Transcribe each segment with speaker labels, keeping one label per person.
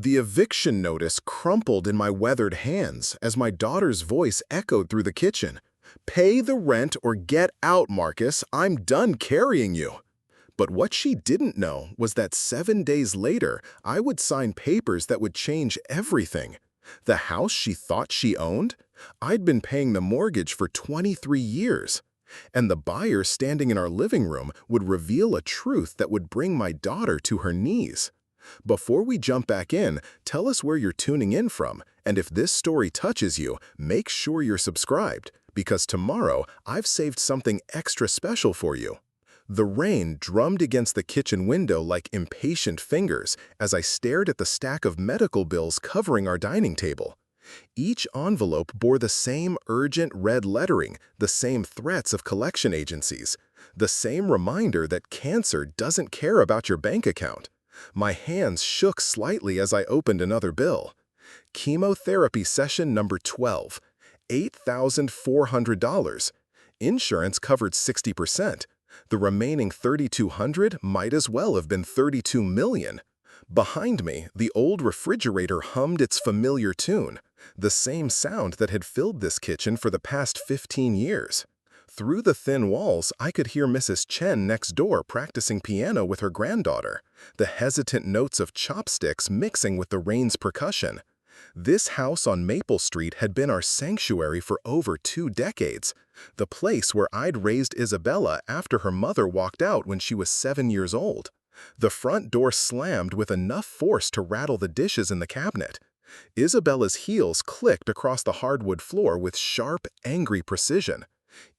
Speaker 1: The eviction notice crumpled in my weathered hands as my daughter's voice echoed through the kitchen. "Pay the rent or get out, Marcus. I'm done carrying you." But what she didn't know was that 7 days later, I would sign papers that would change everything. The house she thought she owned? I'd been paying the mortgage for 23 years. And the buyer standing in our living room would reveal a truth that would bring my daughter to her knees. Before we jump back in, tell us where you're tuning in from, and if this story touches you, make sure you're subscribed, because tomorrow I've saved something extra special for you. The rain drummed against the kitchen window like impatient fingers as I stared at the stack of medical bills covering our dining table. Each envelope bore the same urgent red lettering, the same threats of collection agencies, the same reminder that cancer doesn't care about your bank account. My hands shook slightly as I opened another bill. Chemotherapy session number 12, $8,400. Insurance covered 60%. The remaining $3,200 might as well have been $32 million. Behind me, the old refrigerator hummed its familiar tune, the same sound that had filled this kitchen for the past 15 years. Through the thin walls, I could hear Mrs. Chen next door practicing piano with her granddaughter, the hesitant notes of chopsticks mixing with the rain's percussion. This house on Maple Street had been our sanctuary for over 2 decades, the place where I'd raised Isabella after her mother walked out when she was 7 years old. The front door slammed with enough force to rattle the dishes in the cabinet. Isabella's heels clicked across the hardwood floor with sharp, angry precision.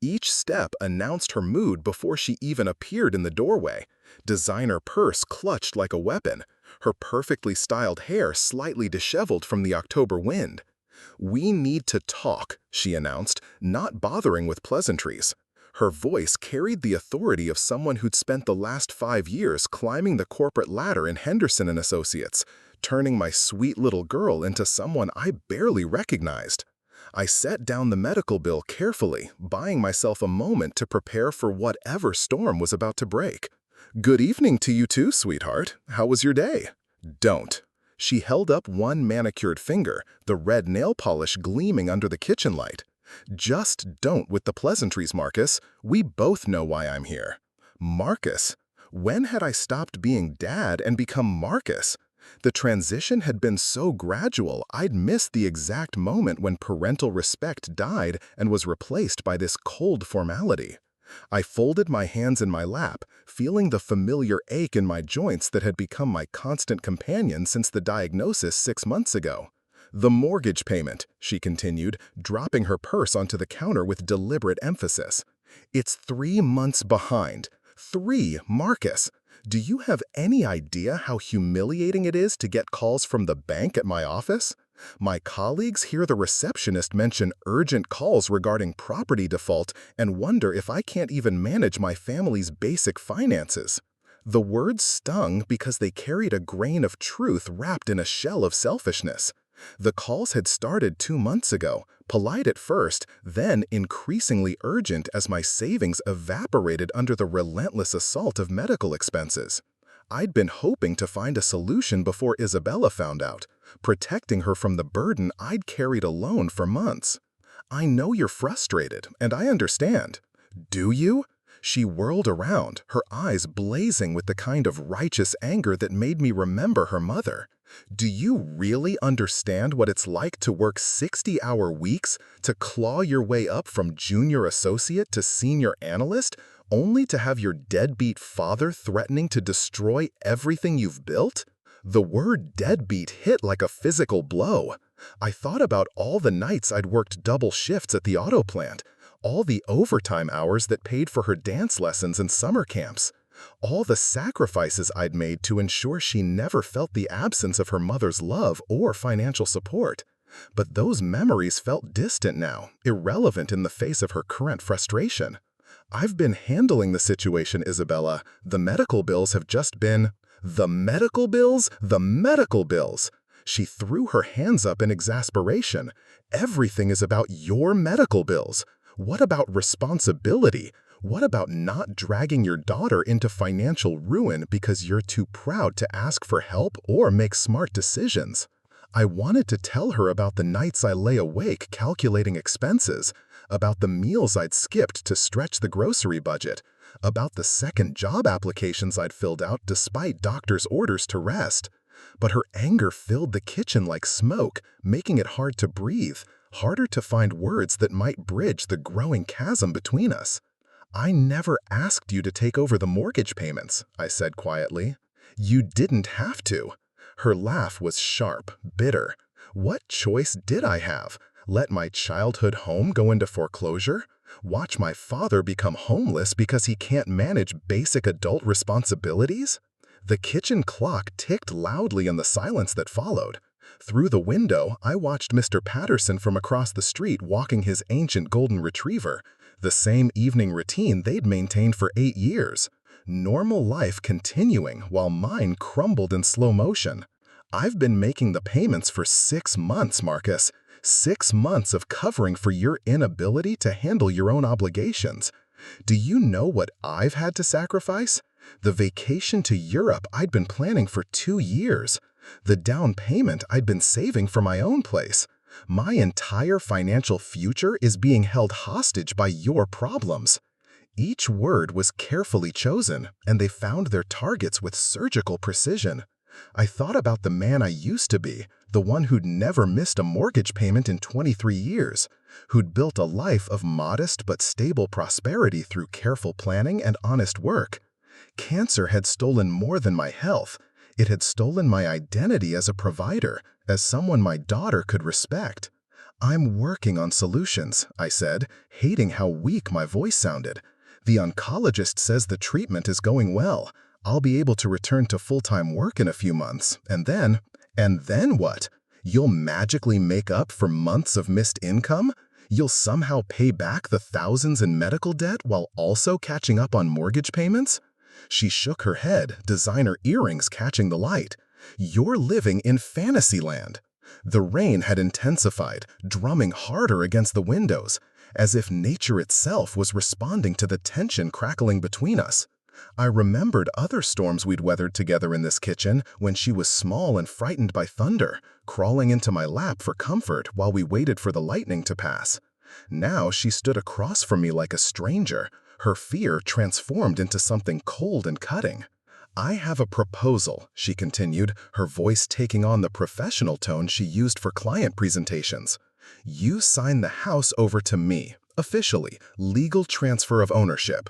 Speaker 1: Each step announced her mood before she even appeared in the doorway. Designer purse clutched like a weapon, her perfectly styled hair slightly disheveled from the October wind. "We need to talk," she announced, not bothering with pleasantries. Her voice carried the authority of someone who'd spent the last 5 years climbing the corporate ladder in Henderson & Associates, turning my sweet little girl into someone I barely recognized. I set down the medical bill carefully, buying myself a moment to prepare for whatever storm was about to break. "Good evening to you too, sweetheart. How was your day?" "Don't." She held up one manicured finger, the red nail polish gleaming under the kitchen light. "Just don't with the pleasantries, Marcus. We both know why I'm here." Marcus? When had I stopped being Dad and become Marcus? The transition had been so gradual, I'd missed the exact moment when parental respect died and was replaced by this cold formality. I folded my hands in my lap, feeling the familiar ache in my joints that had become my constant companion since the diagnosis 6 months ago. "The mortgage payment," she continued, dropping her purse onto the counter with deliberate emphasis. "It's 3 months behind. 3, Marcus. Do you have any idea how humiliating it is to get calls from the bank at my office? My colleagues hear the receptionist mention urgent calls regarding property default and wonder if I can't even manage my family's basic finances." The words stung because they carried a grain of truth wrapped in a shell of selfishness. The calls had started 2 months ago, polite at first, then increasingly urgent as my savings evaporated under the relentless assault of medical expenses. I'd been hoping to find a solution before Isabella found out, protecting her from the burden I'd carried alone for months. "I know you're frustrated, and I understand." "Do you?" She whirled around, her eyes blazing with the kind of righteous anger that made me remember her mother. "Do you really understand what it's like to work 60-hour weeks, to claw your way up from junior associate to senior analyst, only to have your deadbeat father threatening to destroy everything you've built?" The word deadbeat hit like a physical blow. I thought about all the nights I'd worked double shifts at the auto plant, all the overtime hours that paid for her dance lessons and summer camps, all the sacrifices I'd made to ensure she never felt the absence of her mother's love or financial support. But those memories felt distant now, irrelevant in the face of her current frustration. "I've been handling the situation, Isabella. The medical bills have just been—" "The medical bills? The medical bills!" She threw her hands up in exasperation. "Everything is about your medical bills. What about responsibility? What about not dragging your daughter into financial ruin because you're too proud to ask for help or make smart decisions? I wanted to tell her about the nights I lay awake calculating expenses, about the meals I'd skipped to stretch the grocery budget, about the second job applications I'd filled out despite doctor's orders to rest. But her anger filled the kitchen like smoke, making it hard to breathe, harder to find words that might bridge the growing chasm between us. "I never asked you to take over the mortgage payments," I said quietly. "You didn't have to." Her laugh was sharp, bitter. What choice did I have? Let my childhood home go into foreclosure? Watch my father become homeless because he can't manage basic adult responsibilities? The kitchen clock ticked loudly in the silence that followed. Through the window, I watched Mr. Patterson from across the street walking his ancient golden retriever, the same evening routine they'd maintained for 8 years. Normal life continuing while mine crumbled in slow motion. I've been making the payments for 6 months, Marcus. 6 months of covering for your inability to handle your own obligations. Do you know what I've had to sacrifice? The vacation to Europe I'd been planning for 2 years. The down payment I'd been saving for my own place. My entire financial future is being held hostage by your problems. Each word was carefully chosen, and they found their targets with surgical precision. I thought about the man I used to be, the one who'd never missed a mortgage payment in 23 years, who'd built a life of modest but stable prosperity through careful planning and honest work. Cancer had stolen more than my health. It had stolen my identity as a provider, as someone my daughter could respect. "I'm working on solutions," I said, hating how weak my voice sounded. "The oncologist says the treatment is going well. I'll be able to return to full-time work in a few months, and then what? You'll magically make up for months of missed income? You'll somehow pay back the thousands in medical debt while also catching up on mortgage payments?" She shook her head, designer earrings catching the light. "You're living in fantasyland." The rain had intensified, drumming harder against the windows, as if nature itself was responding to the tension crackling between us. I remembered other storms we'd weathered together in this kitchen when she was small and frightened by thunder, crawling into my lap for comfort while we waited for the lightning to pass. Now she stood across from me like a stranger, her fear transformed into something cold and cutting. "I have a proposal," she continued, her voice taking on the professional tone she used for client presentations. "You sign the house over to me, officially, legal transfer of ownership.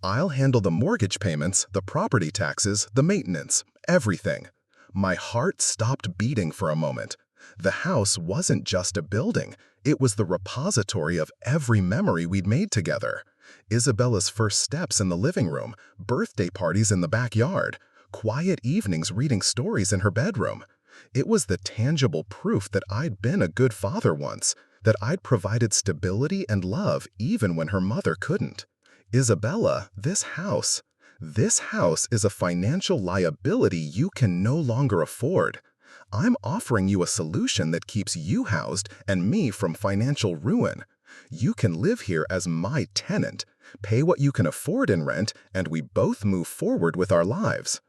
Speaker 1: I'll handle the mortgage payments, the property taxes, the maintenance, everything." My heart stopped beating for a moment. The house wasn't just a building, it was the repository of every memory we'd made together. Isabella's first steps in the living room, birthday parties in the backyard, quiet evenings reading stories in her bedroom. It was the tangible proof that I'd been a good father once, that I'd provided stability and love even when her mother couldn't. "Isabella, this house is a financial liability you can no longer afford. I'm offering you a solution that keeps you housed and me from financial ruin. You can live here as my tenant, pay what you can afford in rent, and we both move forward with our lives."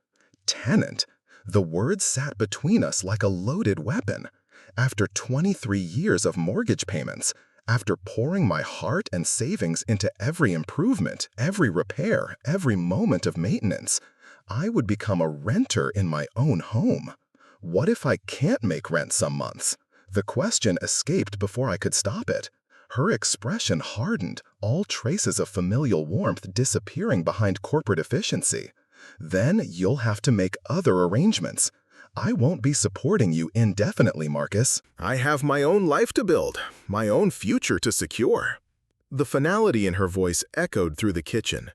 Speaker 1: Tenant. The words sat between us like a loaded weapon. After 23 years of mortgage payments, after pouring my heart and savings into every improvement, every repair, every moment of maintenance, I would become a renter in my own home. What if I can't make rent some months? The question escaped before I could stop it. Her expression hardened, all traces of familial warmth disappearing behind corporate efficiency. "Then you'll have to make other arrangements. I won't be supporting you indefinitely, Marcus. I have my own life to build, my own future to secure." The finality in her voice echoed through the kitchen.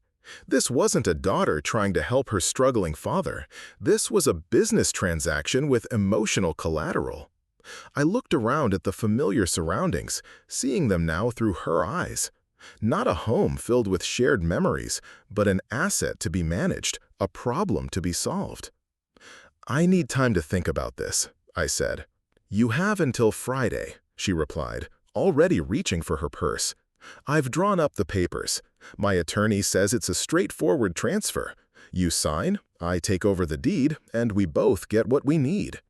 Speaker 1: This wasn't a daughter trying to help her struggling father. This was a business transaction with emotional collateral. I looked around at the familiar surroundings, seeing them now through her eyes. Not a home filled with shared memories, but an asset to be managed, a problem to be solved. "I need time to think about this," I said. "You have until Friday," she replied, already reaching for her purse. "I've drawn up the papers. My attorney says it's a straightforward transfer. You sign, I take over the deed, and we both get what we need."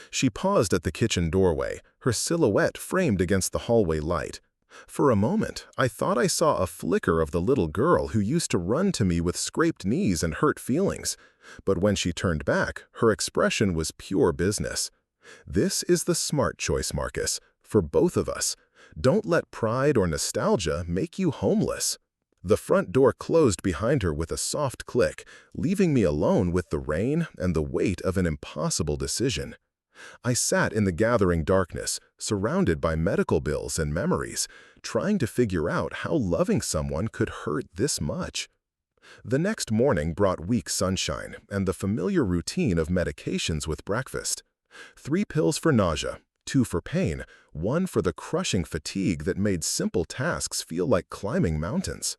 Speaker 1: She paused at the kitchen doorway, her silhouette framed against the hallway light. For a moment, I thought I saw a flicker of the little girl who used to run to me with scraped knees and hurt feelings. But when she turned back, her expression was pure business. This is the smart choice, Marcus, for both of us. Don't let pride or nostalgia make you homeless. The front door closed behind her with a soft click, leaving me alone with the rain and the weight of an impossible decision. I sat in the gathering darkness, surrounded by medical bills and memories, trying to figure out how loving someone could hurt this much. The next morning brought weak sunshine and the familiar routine of medications with breakfast. 3 pills for nausea, 2 for pain, 1 for the crushing fatigue that made simple tasks feel like climbing mountains.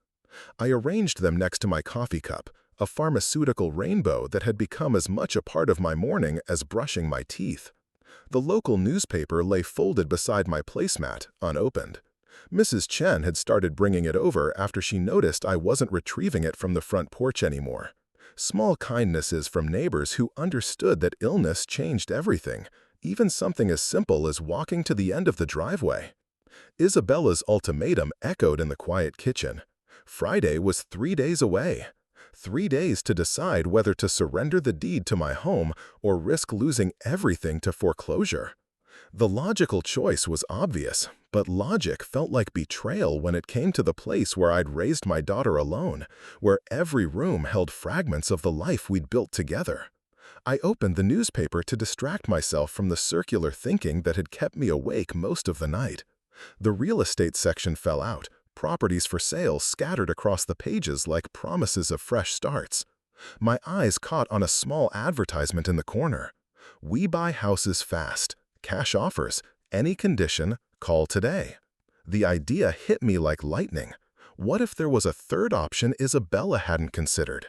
Speaker 1: I arranged them next to my coffee cup, a pharmaceutical rainbow that had become as much a part of my morning as brushing my teeth. The local newspaper lay folded beside my placemat, unopened. Mrs. Chen had started bringing it over after she noticed I wasn't retrieving it from the front porch anymore. Small kindnesses from neighbors who understood that illness changed everything, even something as simple as walking to the end of the driveway. Isabella's ultimatum echoed in the quiet kitchen. Friday was 3 days away. 3 days to decide whether to surrender the deed to my home or risk losing everything to foreclosure. The logical choice was obvious, but logic felt like betrayal when it came to the place where I'd raised my daughter alone, where every room held fragments of the life we'd built together. I opened the newspaper to distract myself from the circular thinking that had kept me awake most of the night. The real estate section fell out, properties for sale scattered across the pages like promises of fresh starts. My eyes caught on a small advertisement in the corner. "We buy houses fast. Cash offers. Any condition, call today." The idea hit me like lightning. What if there was a third option Isabella hadn't considered?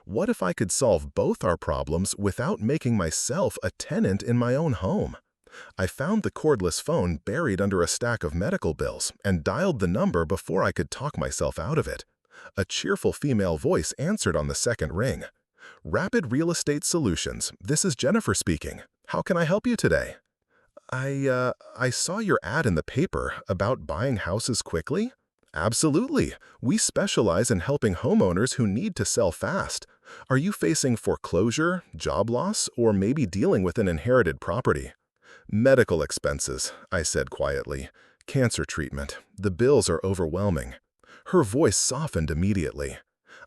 Speaker 1: What if I could solve both our problems without making myself a tenant in my own home? I found the cordless phone buried under a stack of medical bills and dialed the number before I could talk myself out of it. A cheerful female voice answered on the second ring. "Rapid Real Estate Solutions, this is Jennifer speaking. How can I help you today?" I saw your ad in the paper about buying houses quickly." "Absolutely. We specialize in helping homeowners who need to sell fast. Are you facing foreclosure, job loss, or maybe dealing with an inherited property?" "Medical expenses," I said quietly. "Cancer treatment. The bills are overwhelming." Her voice softened immediately.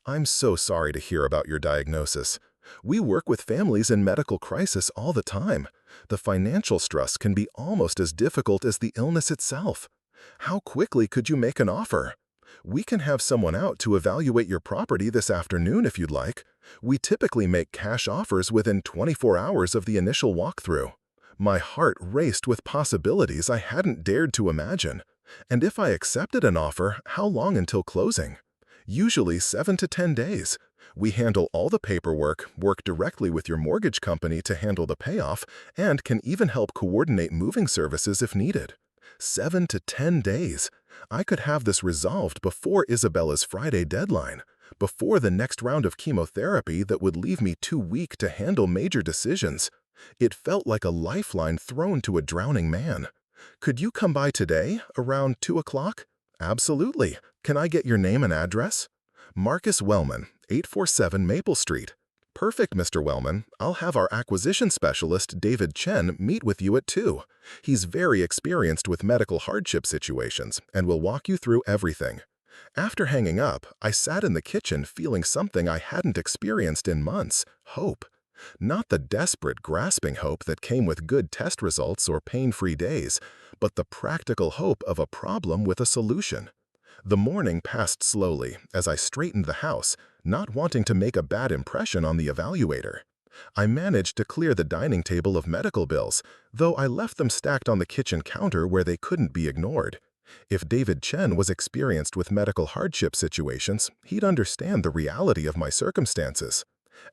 Speaker 1: "I'm so sorry to hear about your diagnosis. We work with families in medical crisis all the time. The financial stress can be almost as difficult as the illness itself. How quickly could you make an offer? We can have someone out to evaluate your property this afternoon if you'd like. We typically make cash offers within 24 hours of the initial walkthrough." My heart raced with possibilities I hadn't dared to imagine. And if I accepted an offer, how long until closing? "Usually 7 to 10 days. We handle all the paperwork, work directly with your mortgage company to handle the payoff, and can even help coordinate moving services if needed." 7 to 10 days. I could have this resolved before Isabella's Friday deadline, before the next round of chemotherapy that would leave me too weak to handle major decisions. It felt like a lifeline thrown to a drowning man. "Could you come by today, around 2 o'clock? "Absolutely. Can I get your name and address?" "Marcus Wellman, 847 Maple Street." "Perfect, Mr. Wellman. I'll have our acquisition specialist, David Chen, meet with you at 2. He's very experienced with medical hardship situations and will walk you through everything." After hanging up, I sat in the kitchen feeling something I hadn't experienced in months: hope. Not the desperate, grasping hope that came with good test results or pain-free days, but the practical hope of a problem with a solution. The morning passed slowly as I straightened the house, not wanting to make a bad impression on the evaluator. I managed to clear the dining table of medical bills, though I left them stacked on the kitchen counter where they couldn't be ignored. If David Chen was experienced with medical hardship situations, he'd understand the reality of my circumstances.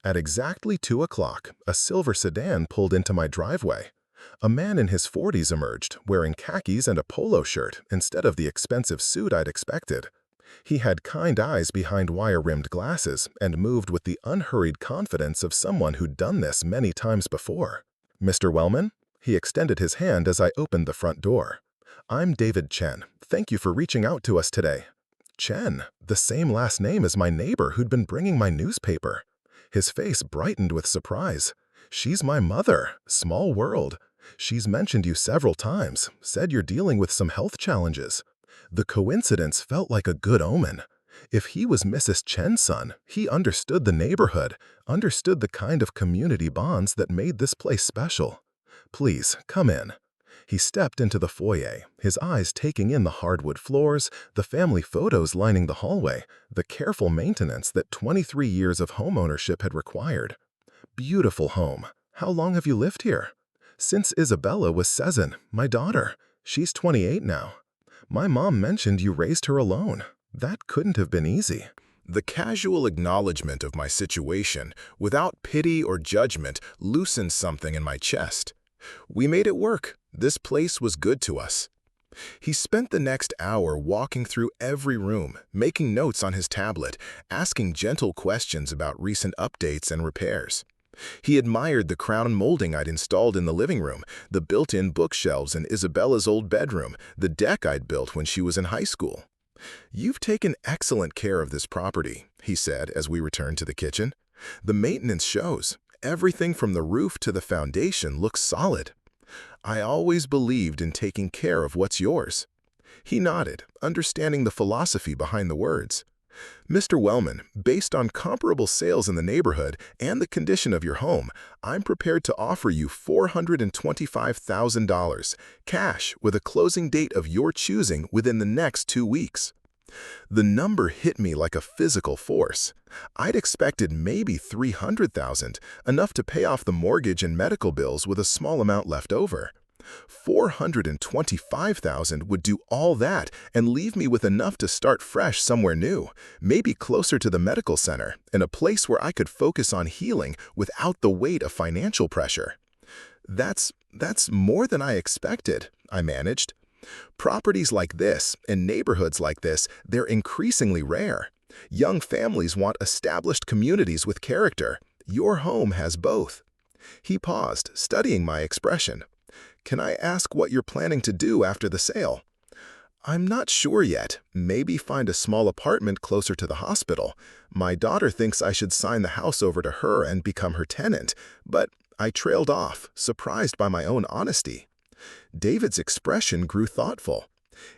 Speaker 1: At exactly 2 o'clock, a silver sedan pulled into my driveway. A man in his 40s emerged, wearing khakis and a polo shirt instead of the expensive suit I'd expected. He had kind eyes behind wire-rimmed glasses and moved with the unhurried confidence of someone who'd done this many times before. "Mr. Wellman?" He extended his hand as I opened the front door. "I'm David Chen. Thank you for reaching out to us today." Chen, the same last name as my neighbor who'd been bringing my newspaper. His face brightened with surprise. "She's my mother. Small world. She's mentioned you several times, said you're dealing with some health challenges." The coincidence felt like a good omen. If he was Mrs. Chen's son, he understood the neighborhood, understood the kind of community bonds that made this place special. "Please, come in." He stepped into the foyer, his eyes taking in the hardwood floors, the family photos lining the hallway, the careful maintenance that 23 years of homeownership had required. "Beautiful home. How long have you lived here?" "Since Isabella was Cezanne, my daughter. She's 28 now." "My mom mentioned you raised her alone. That couldn't have been easy." The casual acknowledgement of my situation, without pity or judgment, loosened something in my chest. We made it work. This place was good to us. He spent the next hour walking through every room, making notes on his tablet, asking gentle questions about recent updates and repairs. He admired the crown molding I'd installed in the living room, the built-in bookshelves in Isabella's old bedroom, the deck I'd built when she was in high school. "You've taken excellent care of this property," he said as we returned to the kitchen. "The maintenance shows. Everything from the roof to the foundation looks solid." "I always believed in taking care of what's yours." He nodded, understanding the philosophy behind the words. "Mr. Wellman, based on comparable sales in the neighborhood and the condition of your home, I'm prepared to offer you $425,000, cash with a closing date of your choosing within the next 2 weeks." The number hit me like a physical force. I'd expected maybe $300,000, enough to pay off the mortgage and medical bills with a small amount left over. $425,000 would do all that and leave me with enough to start fresh somewhere new, maybe closer to the medical center, in a place where I could focus on healing without the weight of financial pressure. That's more than I expected," I managed. "Properties like this, in neighborhoods like this, they're increasingly rare. Young families want established communities with character. Your home has both." He paused, studying my expression. "Can I ask what you're planning to do after the sale?" "I'm not sure yet. Maybe find a small apartment closer to the hospital. My daughter thinks I should sign the house over to her and become her tenant." But I trailed off, surprised by my own honesty. David's expression grew thoughtful.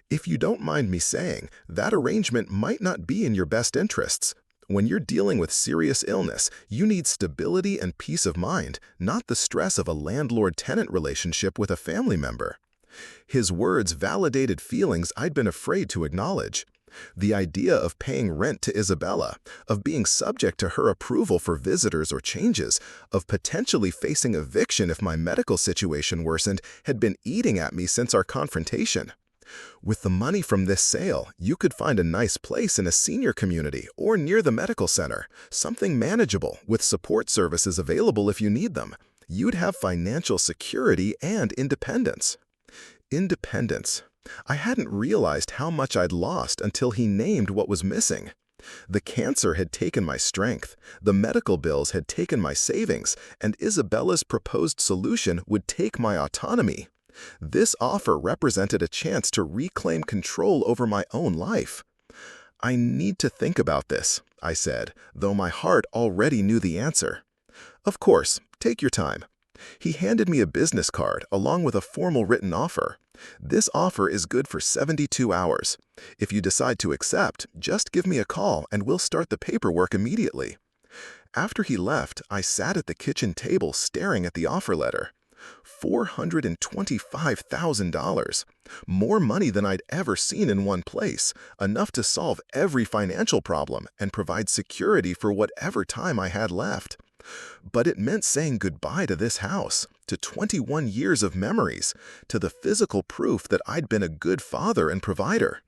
Speaker 1: "If you don't mind me saying, that arrangement might not be in your best interests. When you're dealing with serious illness, you need stability and peace of mind, not the stress of a landlord-tenant relationship with a family member." His words validated feelings I'd been afraid to acknowledge. The idea of paying rent to Isabella, of being subject to her approval for visitors or changes, of potentially facing eviction if my medical situation worsened, had been eating at me since our confrontation. "With the money from this sale, you could find a nice place in a senior community or near the medical center, something manageable with support services available if you need them. You'd have financial security and independence." Independence. I hadn't realized how much I'd lost until he named what was missing. The cancer had taken my strength, the medical bills had taken my savings, and Isabella's proposed solution would take my autonomy. This offer represented a chance to reclaim control over my own life. "I need to think about this," I said, though my heart already knew the answer. "Of course, take your time." He handed me a business card along with a formal written offer. "This offer is good for 72 hours. If you decide to accept, just give me a call and we'll start the paperwork immediately." After he left, I sat at the kitchen table staring at the offer letter. $425,000. More money than I'd ever seen in one place, enough to solve every financial problem and provide security for whatever time I had left. But it meant saying goodbye to this house, to 21 years of memories, to the physical proof that I'd been a good father and provider.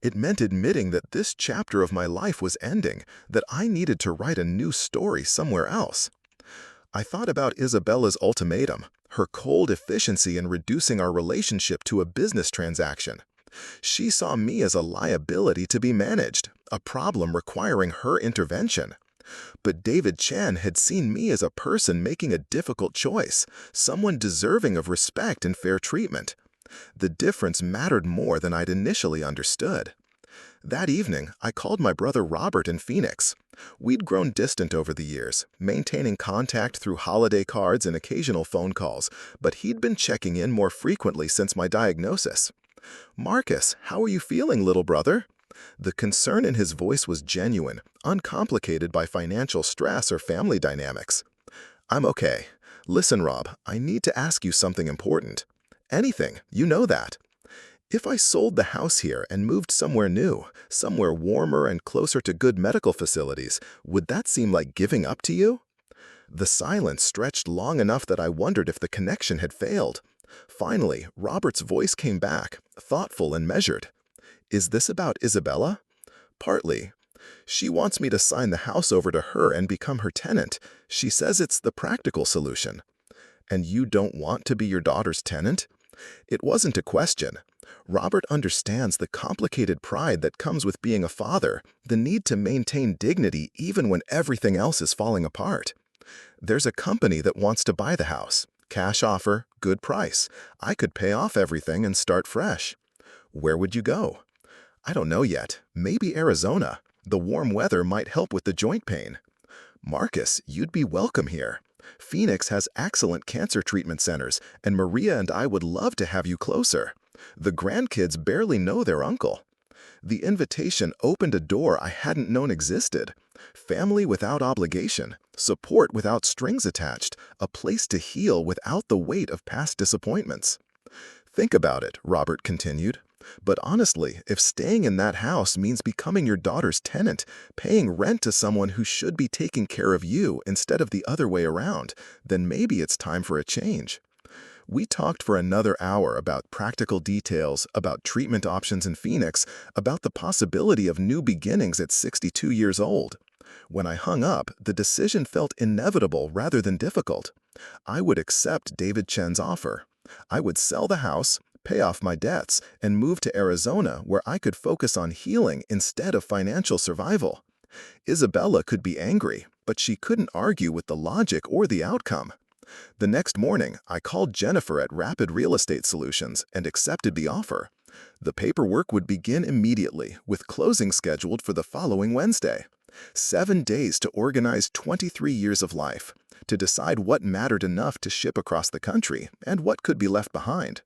Speaker 1: It meant admitting that this chapter of my life was ending, that I needed to write a new story somewhere else. I thought about Isabella's ultimatum, her cold efficiency in reducing our relationship to a business transaction. She saw me as a liability to be managed, a problem requiring her intervention. But David Chen had seen me as a person making a difficult choice, someone deserving of respect and fair treatment. The difference mattered more than I'd initially understood. That evening, I called my brother Robert in Phoenix. We'd grown distant over the years, maintaining contact through holiday cards and occasional phone calls, but he'd been checking in more frequently since my diagnosis. "Marcus, how are you feeling, little brother?" The concern in his voice was genuine, uncomplicated by financial stress or family dynamics. "I'm okay. Listen, Rob, I need to ask you something important." "Anything, you know that." "If I sold the house here and moved somewhere new, somewhere warmer and closer to good medical facilities, would that seem like giving up to you?" The silence stretched long enough that I wondered if the connection had failed. Finally, Robert's voice came back, thoughtful and measured. "Is this about Isabella?" "Partly. She wants me to sign the house over to her and become her tenant. She says it's the practical solution." "And you don't want to be your daughter's tenant?" It wasn't a question. Robert understands the complicated pride that comes with being a father, the need to maintain dignity even when everything else is falling apart. "There's a company that wants to buy the house. Cash offer, good price. I could pay off everything and start fresh." "Where would you go?" "I don't know yet. Maybe Arizona. The warm weather might help with the joint pain." "Marcus, you'd be welcome here. Phoenix has excellent cancer treatment centers, and Maria and I would love to have you closer. The grandkids barely know their uncle." The invitation opened a door I hadn't known existed. Family without obligation, support without strings attached, a place to heal without the weight of past disappointments. "Think about it," Robert continued. "But honestly, if staying in that house means becoming your daughter's tenant, paying rent to someone who should be taking care of you instead of the other way around, then maybe it's time for a change." We talked for another hour about practical details, about treatment options in Phoenix, about the possibility of new beginnings at 62 years old. When I hung up, the decision felt inevitable rather than difficult. I would accept David Chen's offer. I would sell the house, pay off my debts, and move to Arizona where I could focus on healing instead of financial survival. Isabella could be angry, but she couldn't argue with the logic or the outcome. The next morning, I called Jennifer at Rapid Real Estate Solutions and accepted the offer. The paperwork would begin immediately, with closing scheduled for the following Wednesday. 7 days to organize 23 years of life, to decide what mattered enough to ship across the country and what could be left behind.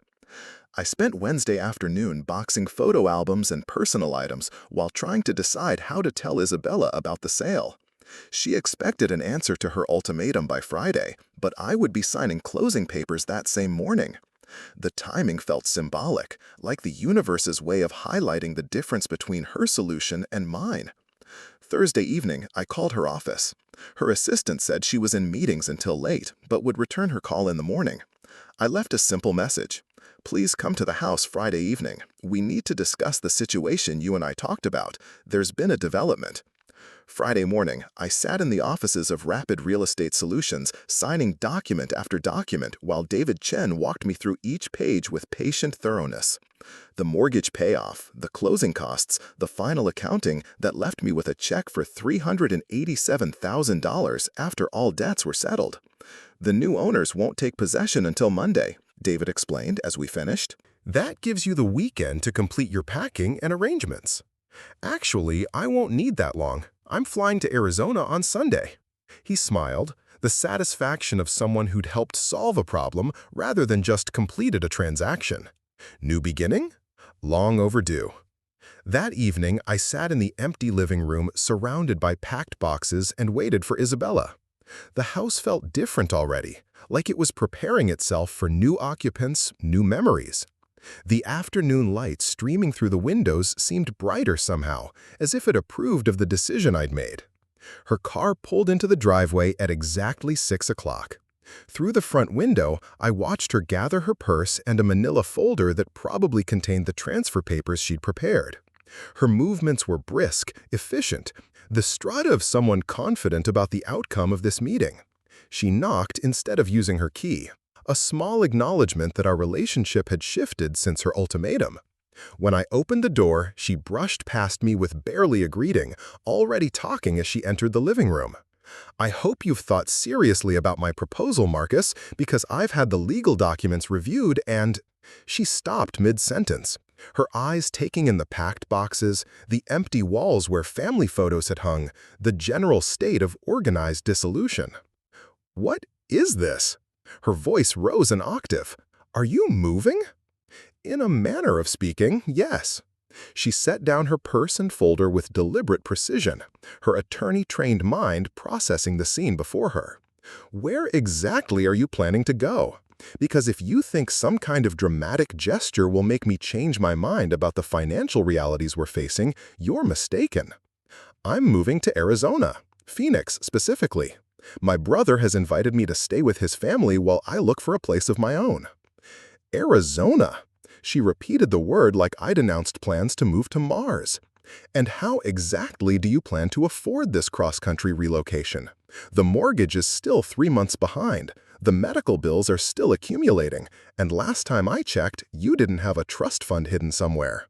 Speaker 1: I spent Wednesday afternoon boxing photo albums and personal items while trying to decide how to tell Isabella about the sale. She expected an answer to her ultimatum by Friday, but I would be signing closing papers that same morning. The timing felt symbolic, like the universe's way of highlighting the difference between her solution and mine. Thursday evening, I called her office. Her assistant said she was in meetings until late, but would return her call in the morning. I left a simple message. "Please come to the house Friday evening. We need to discuss the situation you and I talked about. There's been a development." Friday morning, I sat in the offices of Rapid Real Estate Solutions, signing document after document while David Chen walked me through each page with patient thoroughness. The mortgage payoff, the closing costs, the final accounting that left me with a check for $387,000 after all debts were settled. "The new owners won't take possession until Monday," David explained as we finished. "That gives you the weekend to complete your packing and arrangements." "Actually, I won't need that long. I'm flying to Arizona on Sunday." He smiled, the satisfaction of someone who'd helped solve a problem rather than just completed a transaction. New beginning? Long overdue. That evening, I sat in the empty living room surrounded by packed boxes and waited for Isabella. The house felt different already, like it was preparing itself for new occupants, new memories. The afternoon light streaming through the windows seemed brighter somehow, as if it approved of the decision I'd made. Her car pulled into the driveway at exactly 6 o'clock. Through the front window, I watched her gather her purse and a manila folder that probably contained the transfer papers she'd prepared. Her movements were brisk, efficient, the stride of someone confident about the outcome of this meeting. She knocked instead of using her key, a small acknowledgement that our relationship had shifted since her ultimatum. When I opened the door, she brushed past me with barely a greeting, already talking as she entered the living room. "I hope you've thought seriously about my proposal, Marcus, because I've had the legal documents reviewed and—" She stopped mid-sentence, her eyes taking in the packed boxes, the empty walls where family photos had hung, the general state of organized dissolution. "What is this?" Her voice rose an octave. "Are you moving?" In a manner of speaking, yes. She set down her purse and folder with deliberate precision, her attorney-trained mind processing the scene before her. "Where exactly are you planning to go? Because if you think some kind of dramatic gesture will make me change my mind about the financial realities we're facing, you're mistaken. I'm moving to Arizona, Phoenix specifically. My brother has invited me to stay with his family while I look for a place of my own." Arizona? She repeated the word like I'd announced plans to move to Mars. "And how exactly do you plan to afford this cross-country relocation? The mortgage is still 3 months behind, the medical bills are still accumulating, and last time I checked, you didn't have a trust fund hidden somewhere."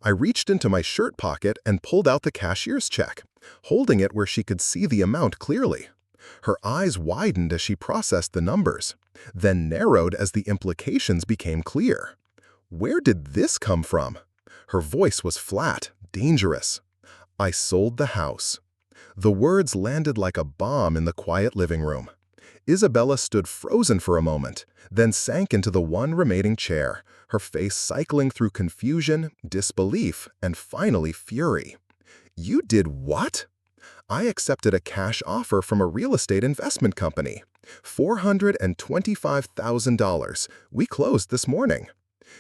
Speaker 1: I reached into my shirt pocket and pulled out the cashier's check, holding it where she could see the amount clearly. Her eyes widened as she processed the numbers, then narrowed as the implications became clear. "Where did this come from?" Her voice was flat, dangerous. "I sold the house." The words landed like a bomb in the quiet living room. Isabella stood frozen for a moment, then sank into the one remaining chair, her face cycling through confusion, disbelief, and finally fury. "You did what?" "I accepted a cash offer from a real estate investment company. $425,000. We closed this morning."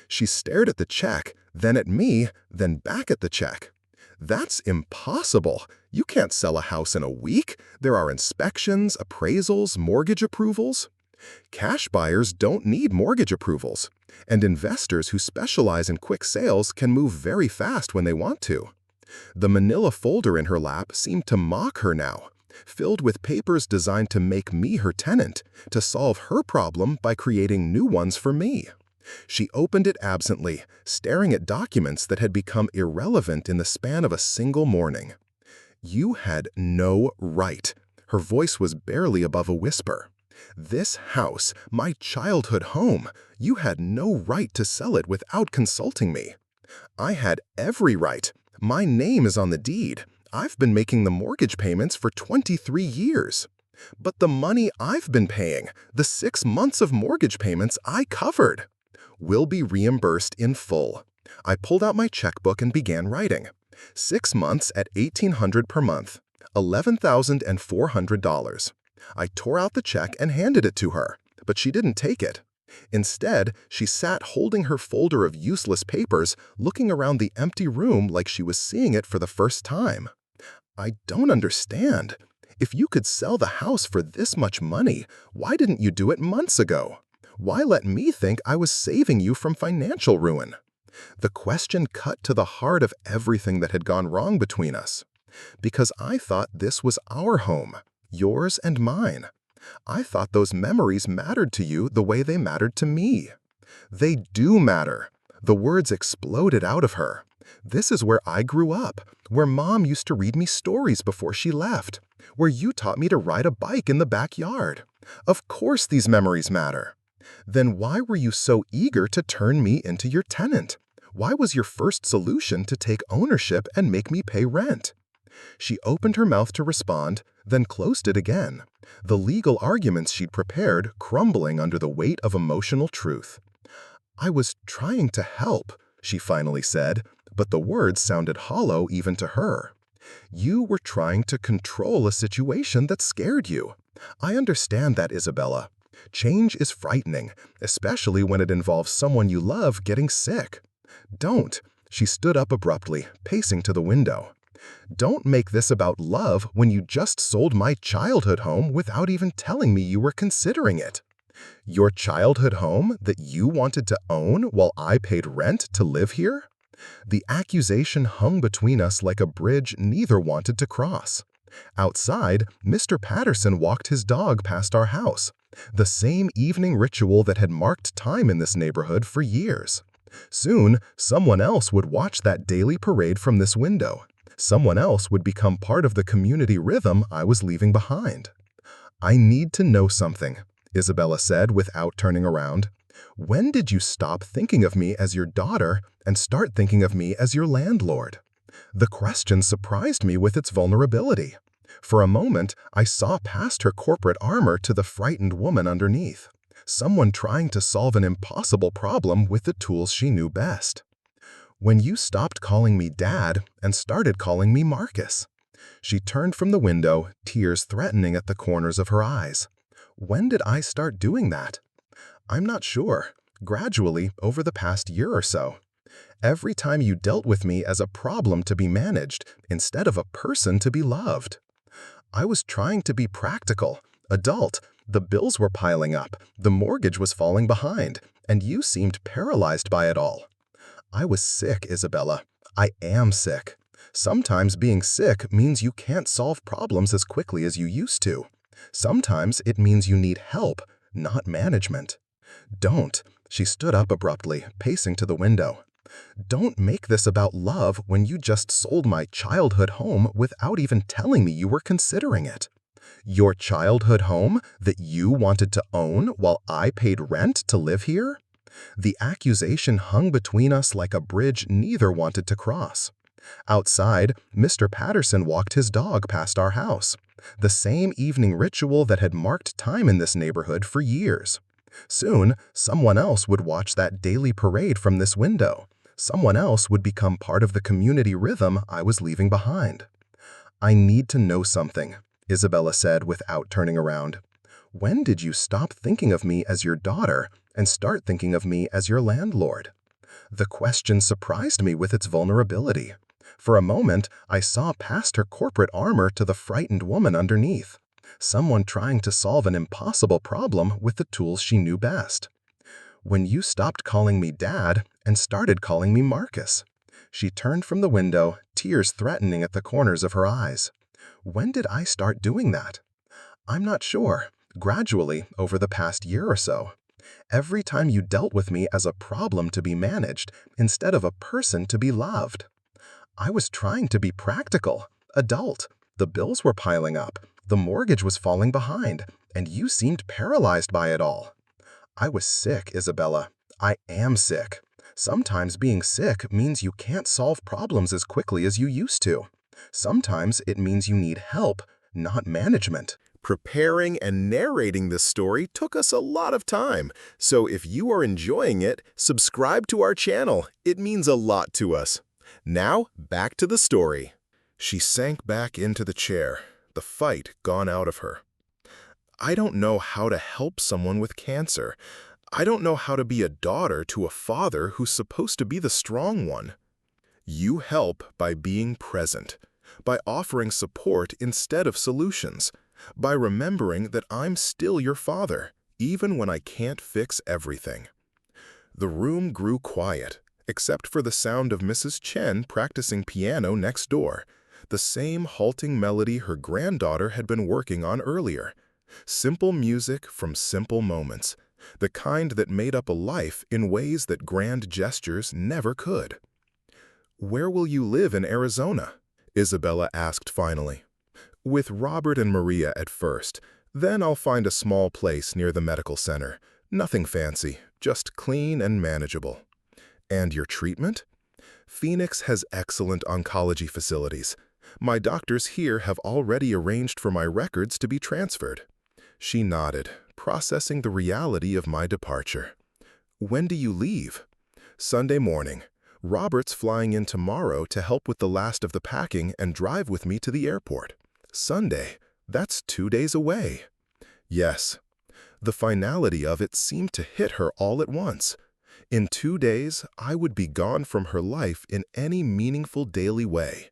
Speaker 1: She stared at the check, then at me, then back at the check. "That's impossible. You can't sell a house in a week. There are inspections, appraisals, mortgage approvals." "Cash buyers don't need mortgage approvals, and investors who specialize in quick sales can move very fast when they want to." The manila folder in her lap seemed to mock her now, filled with papers designed to make me her tenant, to solve her problem by creating new ones for me. She opened it absently, staring at documents that had become irrelevant in the span of a single morning. "You had no right." Her voice was barely above a whisper. "This house, my childhood home, you had no right to sell it without consulting me." "I had every right. My name is on the deed. I've been making the mortgage payments for 23 years. But the money I've been paying, the 6 months of mortgage payments I covered, will be reimbursed in full." I pulled out my checkbook and began writing. 6 months at $1,800 per month, $11,400. I tore out the check and handed it to her, but she didn't take it. Instead, she sat holding her folder of useless papers, looking around the empty room like she was seeing it for the first time. "I don't understand. If you could sell the house for this much money, why didn't you do it months ago? Why let me think I was saving you from financial ruin?" The question cut to the heart of everything that had gone wrong between us. Because I thought this was our home, yours and mine. I thought those memories mattered to you the way they mattered to me. "They do matter." The words exploded out of her. "This is where I grew up, where Mom used to read me stories before she left, where you taught me to ride a bike in the backyard. Of course these memories matter." "Then why were you so eager to turn me into your tenant? Why was your first solution to take ownership and make me pay rent?" She opened her mouth to respond, then closed it again, the legal arguments she'd prepared crumbling under the weight of emotional truth. "I was trying to help," she finally said, but the words sounded hollow even to her. "You were trying to control a situation that scared you. I understand that, Isabella. Change is frightening, especially when it involves someone you love getting sick. Don't." She stood up abruptly, pacing to the window. "Don't make this about love when you just sold my childhood home without even telling me you were considering it." "Your childhood home that you wanted to own while I paid rent to live here?" The accusation hung between us like a bridge neither wanted to cross. Outside, Mr. Patterson walked his dog past our house, the same evening ritual that had marked time in this neighborhood for years. Soon, someone else would watch that daily parade from this window. Someone else would become part of the community rhythm I was leaving behind. I need to know something, Isabella said without turning around. When did you stop thinking of me as your daughter and start thinking of me as your landlord? The question surprised me with its vulnerability. For a moment, I saw past her corporate armor to the frightened woman underneath. Someone trying to solve an impossible problem with the tools she knew best. When you stopped calling me Dad and started calling me Marcus. She turned from the window, tears threatening at the corners of her eyes. When did I start doing that? I'm not sure. Gradually, over the past year or so. Every time you dealt with me as a problem to be managed instead of a person to be loved. I was trying to be practical, adult. The bills were piling up, the mortgage was falling behind, and you seemed paralyzed by it all. I was sick, Isabella. I am sick. Sometimes being sick means you can't solve problems as quickly as you used to. Sometimes it means you need help, not management. Don't. She stood up abruptly, pacing to the window. Don't make this about love when you just sold my childhood home without even telling me you were considering it. Your childhood home that you wanted to own while I paid rent to live here? The accusation hung between us like a bridge neither wanted to cross. Outside, Mr. Patterson walked his dog past our house, the same evening ritual that had marked time in this neighborhood for years. Soon, someone else would watch that daily parade from this window. Someone else would become part of the community rhythm I was leaving behind. I need to know something, Isabella said without turning around. When did you stop thinking of me as your daughter and start thinking of me as your landlord? The question surprised me with its vulnerability. For a moment, I saw past her corporate armor to the frightened woman underneath. Someone trying to solve an impossible problem with the tools she knew best. When you stopped calling me Dad and started calling me Marcus. She turned from the window, tears threatening at the corners of her eyes. When did I start doing that? I'm not sure. Gradually, over the past year or so. Every time you dealt with me as a problem to be managed instead of a person to be loved. I was trying to be practical, adult. The bills were piling up, the mortgage was falling behind, and you seemed paralyzed by it all. I was sick, Isabella. I am sick. Sometimes being sick means you can't solve problems as quickly as you used to. Sometimes it means you need help, not management. Preparing and narrating this story took us a lot of time, so if you are enjoying it, subscribe to our channel. It means a lot to us. Now, back to the story. She sank back into the chair, the fight gone out of her. I don't know how to help someone with cancer. I don't know how to be a daughter to a father who's supposed to be the strong one. You help by being present, by offering support instead of solutions, by remembering that I'm still your father, even when I can't fix everything. The room grew quiet, except for the sound of Mrs. Chen practicing piano next door, the same halting melody her granddaughter had been working on earlier. Simple music from simple moments, the kind that made up a life in ways that grand gestures never could. "Where will you live in Arizona?" Isabella asked finally. "With Robert and Maria at first. Then I'll find a small place near the medical center. Nothing fancy, just clean and manageable." "And your treatment?" "Phoenix has excellent oncology facilities. My doctors here have already arranged for my records to be transferred." She nodded, processing the reality of my departure. "When do you leave?" "Sunday morning. Robert's flying in tomorrow to help with the last of the packing and drive with me to the airport." "Sunday? That's 2 days away." "Yes." The finality of it seemed to hit her all at once. In 2 days, I would be gone from her life in any meaningful daily way.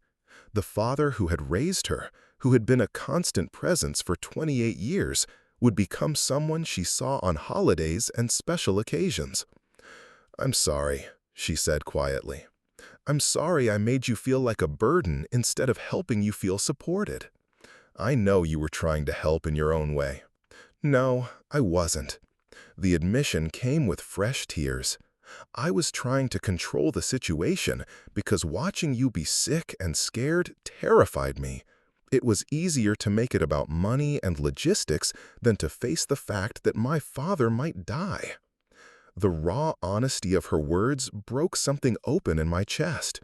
Speaker 1: The father who had raised her, who had been a constant presence for 28 years, would become someone she saw on holidays and special occasions. "I'm sorry," she said quietly. "I'm sorry I made you feel like a burden instead of helping you feel supported. I know you were trying to help in your own way." "No, I wasn't." The admission came with fresh tears. I was trying to control the situation because watching you be sick and scared terrified me. It was easier to make it about money and logistics than to face the fact that my father might die. The raw honesty of her words broke something open in my chest.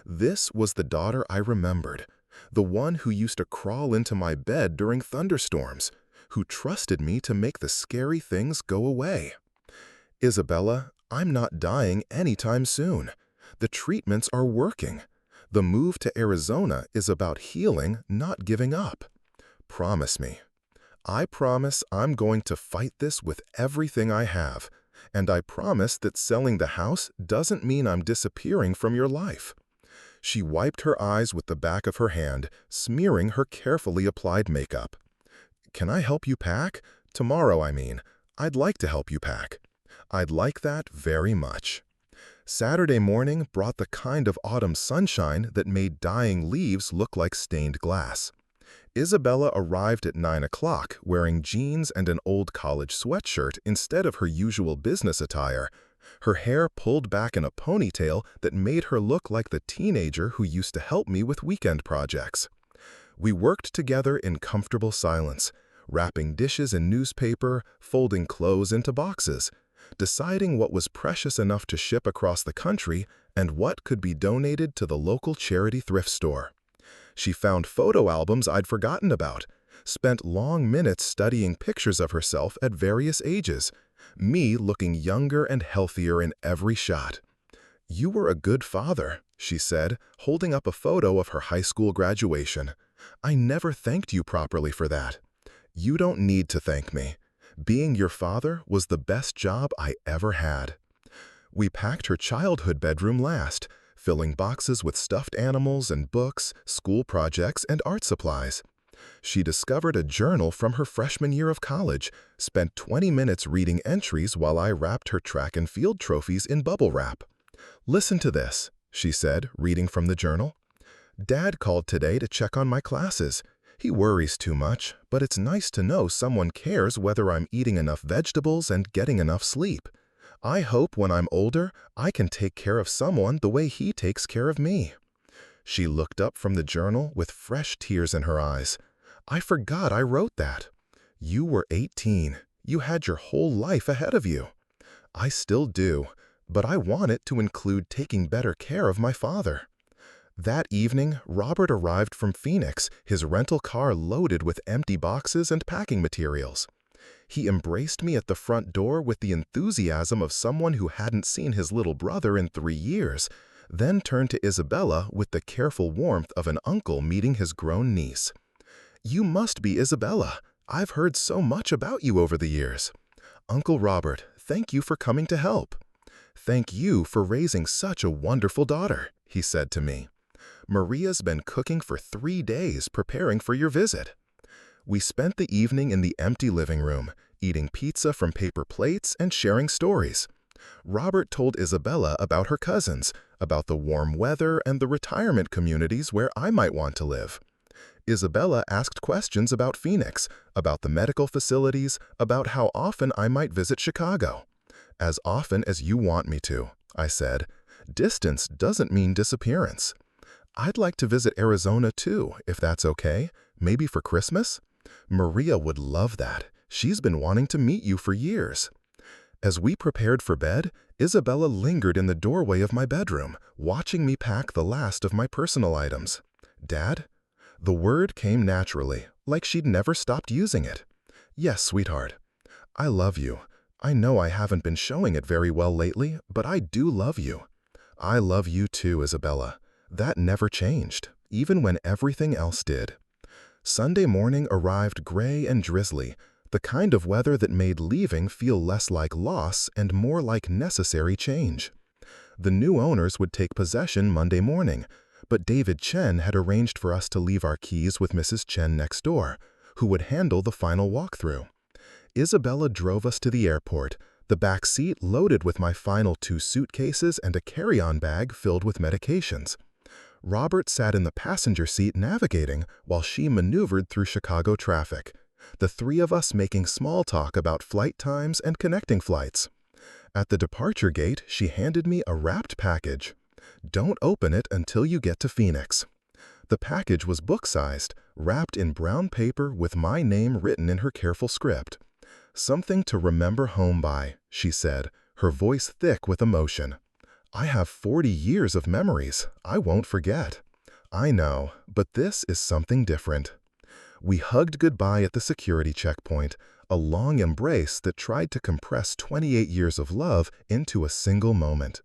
Speaker 1: This was the daughter I remembered, the one who used to crawl into my bed during thunderstorms, who trusted me to make the scary things go away. Isabella, I'm not dying anytime soon. The treatments are working. The move to Arizona is about healing, not giving up. Promise me. I promise I'm going to fight this with everything I have. And I promise that selling the house doesn't mean I'm disappearing from your life. She wiped her eyes with the back of her hand, smearing her carefully applied makeup. Can I help you pack? Tomorrow, I mean. I'd like to help you pack. I'd like that very much. Saturday morning brought the kind of autumn sunshine that made dying leaves look like stained glass. Isabella arrived at 9 o'clock wearing jeans and an old college sweatshirt instead of her usual business attire, her hair pulled back in a ponytail that made her look like the teenager who used to help me with weekend projects. We worked together in comfortable silence, wrapping dishes in newspaper, folding clothes into boxes, deciding what was precious enough to ship across the country and what could be donated to the local charity thrift store. She found photo albums I'd forgotten about, spent long minutes studying pictures of herself at various ages, me looking younger and healthier in every shot. "You were a good father," she said, holding up a photo of her high school graduation. "I never thanked you properly for that." "You don't need to thank me. Being your father was the best job I ever had." We packed her childhood bedroom last, filling boxes with stuffed animals and books, school projects, and art supplies. She discovered a journal from her freshman year of college, spent 20 minutes reading entries while I wrapped her track and field trophies in bubble wrap. "Listen to this," she said, reading from the journal. "Dad called today to check on my classes. He worries too much, but it's nice to know someone cares whether I'm eating enough vegetables and getting enough sleep. I hope when I'm older, I can take care of someone the way he takes care of me." She looked up from the journal with fresh tears in her eyes. "I forgot I wrote that. You were 18. You had your whole life ahead of you." "I still do, but I want it to include taking better care of my father." That evening, Robert arrived from Phoenix, his rental car loaded with empty boxes and packing materials. He embraced me at the front door with the enthusiasm of someone who hadn't seen his little brother in 3 years, then turned to Isabella with the careful warmth of an uncle meeting his grown niece. "You must be Isabella. I've heard so much about you over the years." "Uncle Robert, thank you for coming to help." "Thank you for raising such a wonderful daughter," he said to me. "Maria's been cooking for 3 days preparing for your visit." We spent the evening in the empty living room, eating pizza from paper plates and sharing stories. Robert told Isabella about her cousins, about the warm weather and the retirement communities where I might want to live. Isabella asked questions about Phoenix, about the medical facilities, about how often I might visit Chicago. "As often as you want me to," I said. "Distance doesn't mean disappearance." "I'd like to visit Arizona too, if that's okay. Maybe for Christmas?" "Maria would love that. She's been wanting to meet you for years." As we prepared for bed, Isabella lingered in the doorway of my bedroom, watching me pack the last of my personal items. "Dad?" The word came naturally, like she'd never stopped using it. "Yes, sweetheart. I love you. I know I haven't been showing it very well lately, but I do love you." "I love you too, Isabella. That never changed, even when everything else did." Sunday morning arrived gray and drizzly, the kind of weather that made leaving feel less like loss and more like necessary change. The new owners would take possession Monday morning, but David Chen had arranged for us to leave our keys with Mrs. Chen next door, who would handle the final walkthrough. Isabella drove us to the airport, the back seat loaded with my final 2 suitcases and a carry-on bag filled with medications. Robert sat in the passenger seat navigating while she maneuvered through Chicago traffic, the 3 of us making small talk about flight times and connecting flights. At the departure gate, she handed me a wrapped package. "Don't open it until you get to Phoenix." The package was book-sized, wrapped in brown paper with my name written in her careful script. "Something to remember home by," she said, her voice thick with emotion. "I have 40 years of memories. I won't forget." "I know, but this is something different." We hugged goodbye at the security checkpoint, a long embrace that tried to compress 28 years of love into a single moment.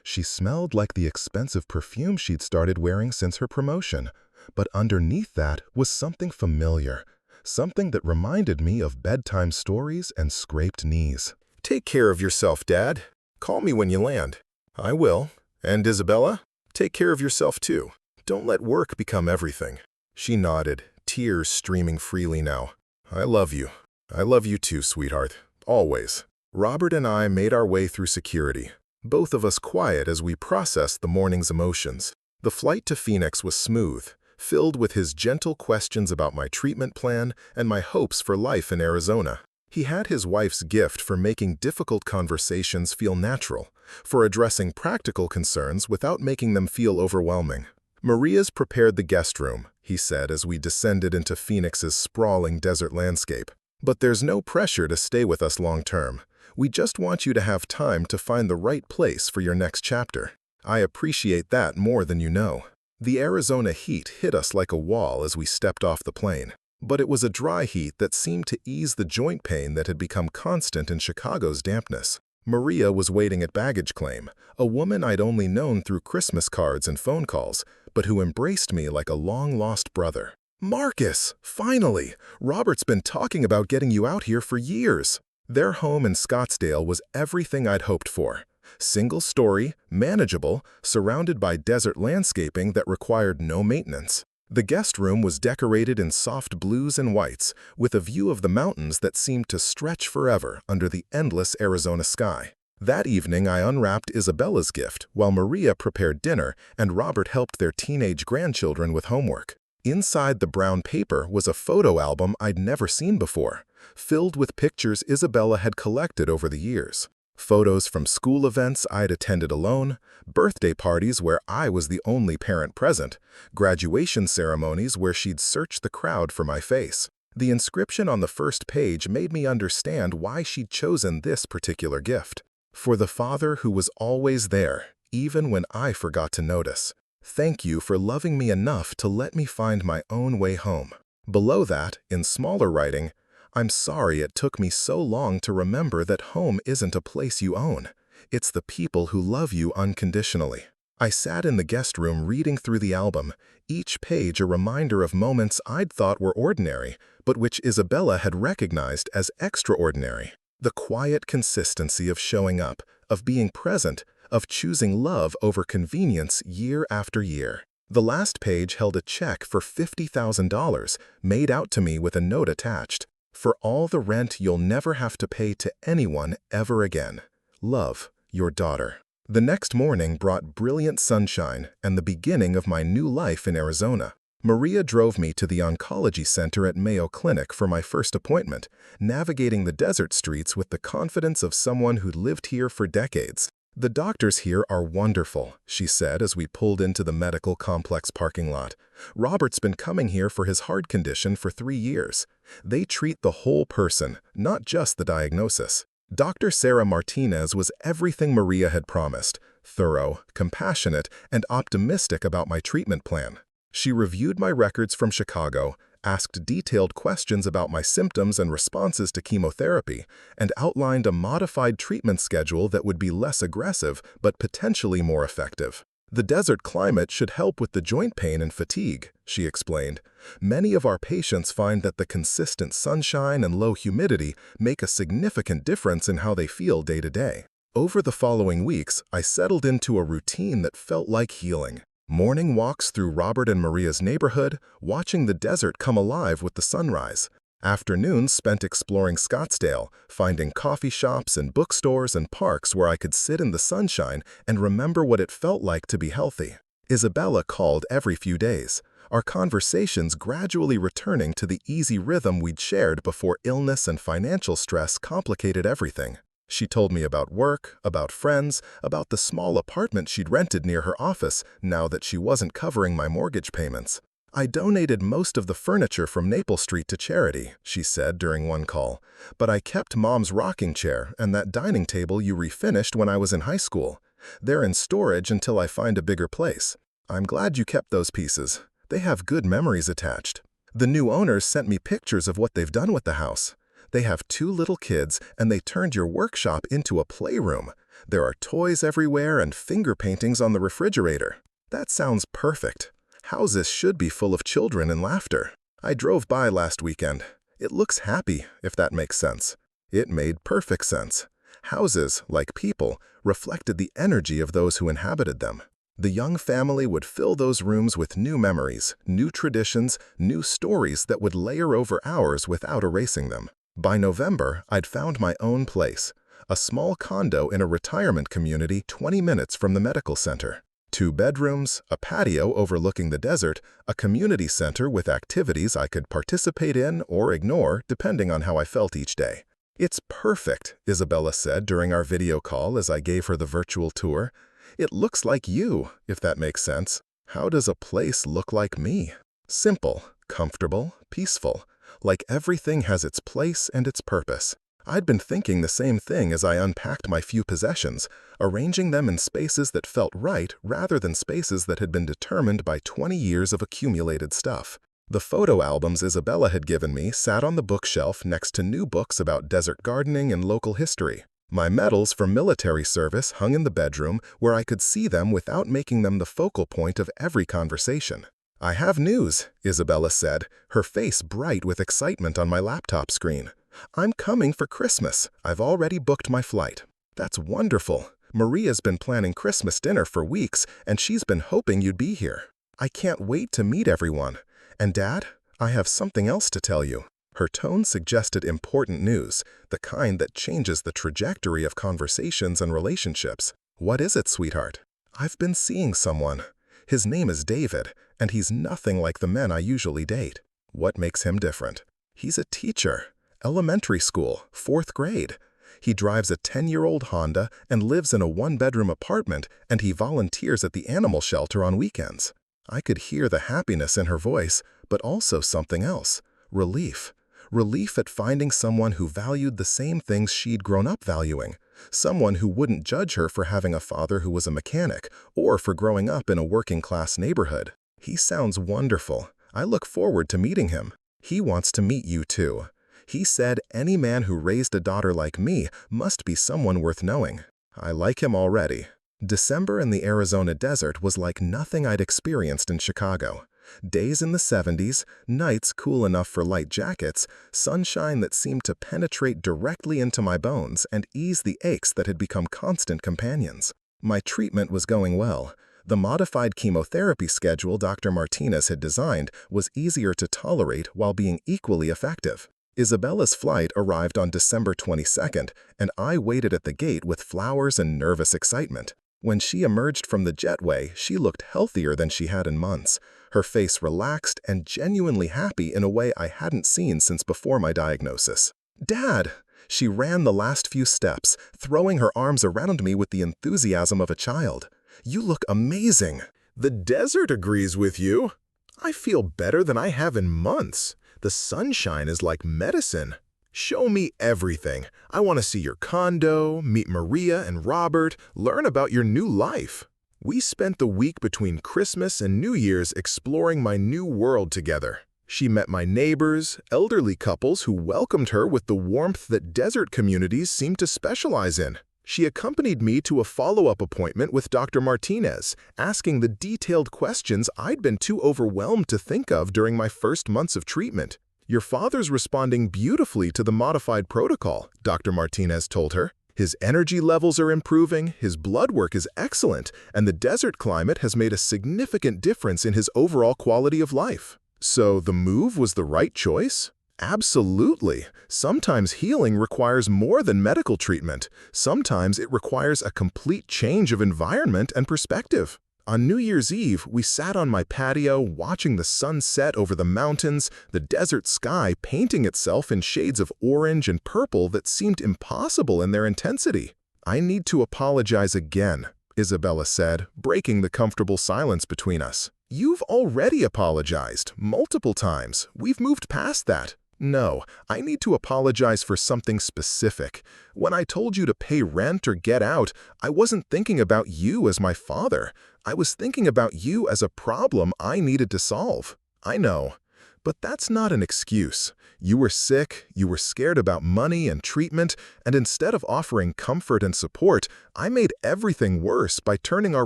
Speaker 1: She smelled like the expensive perfume she'd started wearing since her promotion, but underneath that was something familiar, something that reminded me of bedtime stories and scraped knees. "Take care of yourself, Dad. Call me when you land." "I will. And Isabella, take care of yourself too. Don't let work become everything." She nodded, tears streaming freely now. "I love you. I love you too, sweetheart. Always." Robert and I made our way through security, both of us quiet as we processed the morning's emotions. The flight to Phoenix was smooth, filled with his gentle questions about my treatment plan and my hopes for life in Arizona. He had his wife's gift for making difficult conversations feel natural, for addressing practical concerns without making them feel overwhelming. "Maria's prepared the guest room," he said as we descended into Phoenix's sprawling desert landscape. "But there's no pressure to stay with us long term. We just want you to have time to find the right place for your next chapter." I appreciate that more than you know. The Arizona heat hit us like a wall as we stepped off the plane. But it was a dry heat that seemed to ease the joint pain that had become constant in Chicago's dampness. Maria was waiting at baggage claim, a woman I'd only known through Christmas cards and phone calls, but who embraced me like a long-lost brother. "Marcus, finally! Robert's been talking about getting you out here for years." Their home in Scottsdale was everything I'd hoped for. Single-story, manageable, surrounded by desert landscaping that required no maintenance. The guest room was decorated in soft blues and whites, with a view of the mountains that seemed to stretch forever under the endless Arizona sky. That evening, I unwrapped Isabella's gift while Maria prepared dinner and Robert helped their teenage grandchildren with homework. Inside the brown paper was a photo album I'd never seen before, filled with pictures Isabella had collected over the years. Photos from school events I'd attended alone, birthday parties where I was the only parent present, graduation ceremonies where she'd searched the crowd for my face. The inscription on the first page made me understand why she'd chosen this particular gift. "For the father who was always there, even when I forgot to notice. Thank you for loving me enough to let me find my own way home." Below that, in smaller writing, "I'm sorry it took me so long to remember that home isn't a place you own. It's the people who love you unconditionally." I sat in the guest room reading through the album, each page a reminder of moments I'd thought were ordinary, but which Isabella had recognized as extraordinary. The quiet consistency of showing up, of being present, of choosing love over convenience year after year. The last page held a check for $50,000, made out to me with a note attached. "For all the rent you'll never have to pay to anyone ever again. Love, your daughter." The next morning brought brilliant sunshine and the beginning of my new life in Arizona. Maria drove me to the oncology center at Mayo Clinic for my first appointment, navigating the desert streets with the confidence of someone who'd lived here for decades. "The doctors here are wonderful," she said as we pulled into the medical complex parking lot. "Robert's been coming here for his heart condition for 3 years. They treat the whole person, not just the diagnosis." Dr. Sarah Martinez was everything Maria had promised, thorough, compassionate, and optimistic about my treatment plan. She reviewed my records from Chicago, asked detailed questions about my symptoms and responses to chemotherapy, and outlined a modified treatment schedule that would be less aggressive but potentially more effective. "The desert climate should help with the joint pain and fatigue," she explained. "Many of our patients find that the consistent sunshine and low humidity make a significant difference in how they feel day to day." Over the following weeks, I settled into a routine that felt like healing. Morning walks through Robert and Maria's neighborhood, watching the desert come alive with the sunrise. Afternoons spent exploring Scottsdale, finding coffee shops and bookstores and parks where I could sit in the sunshine and remember what it felt like to be healthy. Isabella called every few days, our conversations gradually returning to the easy rhythm we'd shared before illness and financial stress complicated everything. She told me about work, about friends, about the small apartment she'd rented near her office now that she wasn't covering my mortgage payments. "I donated most of the furniture from Maple Street to charity," she said during one call, "but I kept Mom's rocking chair and that dining table you refinished when I was in high school. They're in storage until I find a bigger place. I'm glad you kept those pieces. They have good memories attached." The new owners sent me pictures of what they've done with the house. They have 2 little kids, and they turned your workshop into a playroom. There are toys everywhere and finger paintings on the refrigerator. That sounds perfect. Houses should be full of children and laughter. I drove by last weekend. It looks happy, if that makes sense. It made perfect sense. Houses, like people, reflected the energy of those who inhabited them. The young family would fill those rooms with new memories, new traditions, new stories that would layer over hours without erasing them. By November, I'd found my own place, a small condo in a retirement community 20 minutes from the medical center. 2 bedrooms, a patio overlooking the desert, a community center with activities I could participate in or ignore depending on how I felt each day. "It's perfect," Isabella said during our video call as I gave her the virtual tour. "It looks like you, if that makes sense. How does a place look like me? Simple, comfortable, peaceful. Like everything has its place and its purpose." I'd been thinking the same thing as I unpacked my few possessions, arranging them in spaces that felt right rather than spaces that had been determined by 20 years of accumulated stuff. The photo albums Isabella had given me sat on the bookshelf next to new books about desert gardening and local history. My medals for military service hung in the bedroom where I could see them without making them the focal point of every conversation. "I have news," Isabella said, her face bright with excitement on my laptop screen. "I'm coming for Christmas. I've already booked my flight." "That's wonderful. Maria's been planning Christmas dinner for weeks, and she's been hoping you'd be here. I can't wait to meet everyone. And Dad, I have something else to tell you." Her tone suggested important news, the kind that changes the trajectory of conversations and relationships. "What is it, sweetheart?" "I've been seeing someone. His name is David, and he's nothing like the men I usually date." "What makes him different?" "He's a teacher. Elementary school, 4th grade. He drives a 10-year-old Honda and lives in a 1-bedroom apartment, and he volunteers at the animal shelter on weekends." I could hear the happiness in her voice, but also something else. Relief. Relief at finding someone who valued the same things she'd grown up valuing. Someone who wouldn't judge her for having a father who was a mechanic, or for growing up in a working-class neighborhood. "He sounds wonderful. I look forward to meeting him. He wants to meet you too. He said any man who raised a daughter like me must be someone worth knowing." I like him already. December in the Arizona desert was like nothing I'd experienced in Chicago. Days in the 70s, nights cool enough for light jackets, sunshine that seemed to penetrate directly into my bones and ease the aches that had become constant companions. My treatment was going well. The modified chemotherapy schedule Dr. Martinez had designed was easier to tolerate while being equally effective. Isabella's flight arrived on December 22nd, and I waited at the gate with flowers and nervous excitement. When she emerged from the jetway, she looked healthier than she had in months, her face relaxed and genuinely happy in a way I hadn't seen since before my diagnosis. "Dad!" She ran the last few steps, throwing her arms around me with the enthusiasm of a child. "You look amazing."
Speaker 2: "The desert agrees with you. I feel better than I have in months. The sunshine is like medicine. Show me everything. I want to see your condo, meet Maria and Robert, learn about your new life." We spent the week between Christmas and New Year's exploring my new world together. She met my neighbors, elderly couples who welcomed her with the warmth that desert communities seem to specialize in. She accompanied me to a follow-up appointment with Dr. Martinez, asking the detailed questions I'd been too overwhelmed to think of during my first months of treatment. "Your father's responding beautifully to the modified protocol," Dr. Martinez told her. "His energy levels are improving, his blood work is excellent, and the desert climate has made a significant difference in his overall quality of life." So the move was the right choice? Absolutely. Sometimes healing requires more than medical treatment. Sometimes it requires a complete change of environment and perspective. On New Year's Eve, we sat on my patio watching the sun set over the mountains, the desert sky painting itself in shades of orange and purple that seemed impossible in their intensity. "I need to apologize again," Isabella said, breaking the comfortable silence between us. "You've already apologized, multiple times. We've moved past that." "No, I need to apologize for something specific. When I told you to pay rent or get out, I wasn't thinking about you as my father. I was thinking about you as a problem I needed to solve." "I know. But that's not an excuse. You were sick, you were scared about money and treatment, and instead of offering comfort and support, I made everything worse by turning our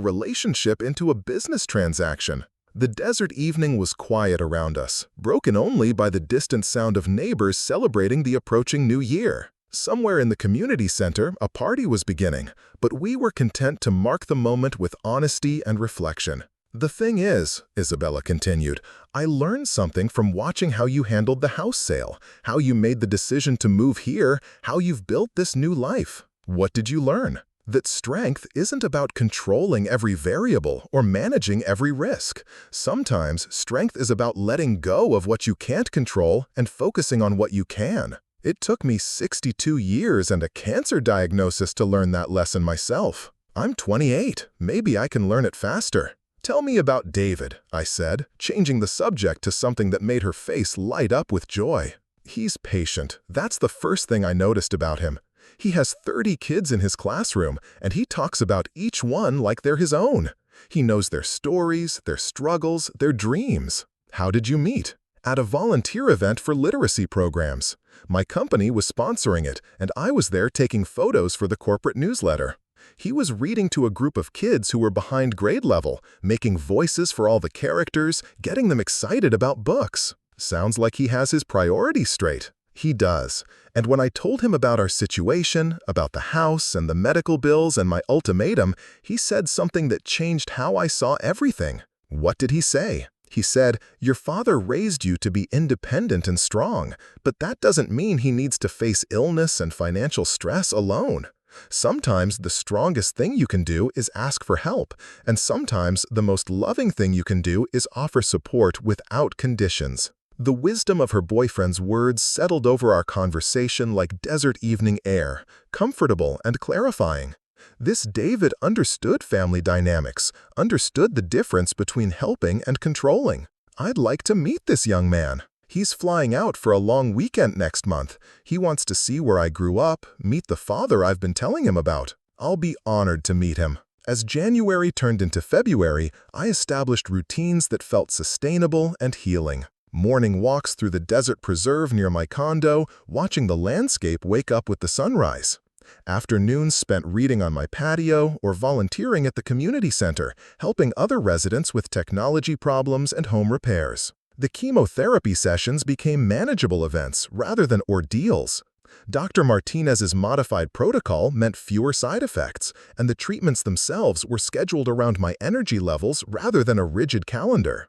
Speaker 2: relationship into a business transaction." The desert evening was quiet around us, broken only by the distant sound of neighbors celebrating the approaching new year. Somewhere in the community center, a party was beginning, but we were content to mark the moment with honesty and reflection. "The thing is," Isabella continued, "I learned something from watching how you handled the house sale, how you made the decision to move here, how you've built this new life." "What did you learn?" "That strength isn't about controlling every variable or managing every risk. Sometimes strength is about letting go of what you can't control and focusing on what you can." It took me 62 years and a cancer diagnosis to learn that lesson myself. I'm 28. Maybe I can learn it faster. "Tell me about David," I said, changing the subject to something that made her face light up with joy. "He's patient. That's the first thing I noticed about him. He has 30 kids in his classroom, and he talks about each one like they're his own. He knows their stories, their struggles, their dreams." "How did you meet?" "At a volunteer event for literacy programs. My company was sponsoring it, and I was there taking photos for the corporate newsletter. He was reading to a group of kids who were behind grade level, making voices for all the characters, getting them excited about books." "Sounds like he has his priorities straight." "He does. And when I told him about our situation, about the house and the medical bills and my ultimatum, he said something that changed how I saw everything." "What did he say?" "He said, 'Your father raised you to be independent and strong, but that doesn't mean he needs to face illness and financial stress alone. Sometimes the strongest thing you can do is ask for help, and sometimes the most loving thing you can do is offer support without conditions.'" The wisdom of her boyfriend's words settled over our conversation like desert evening air, comfortable and clarifying. This David understood family dynamics, understood the difference between helping and controlling. "I'd like to meet this young man. He's flying out for a long weekend next month. He wants to see where I grew up, meet the father I've been telling him about. I'll be honored to meet him." As January turned into February, I established routines that felt sustainable and healing. Morning walks through the desert preserve near my condo, watching the landscape wake up with the sunrise. Afternoons spent reading on my patio or volunteering at the community center, helping other residents with technology problems and home repairs. The chemotherapy sessions became manageable events rather than ordeals. Dr. Martinez's modified protocol meant fewer side effects, and the treatments themselves were scheduled around my energy levels rather than a rigid calendar.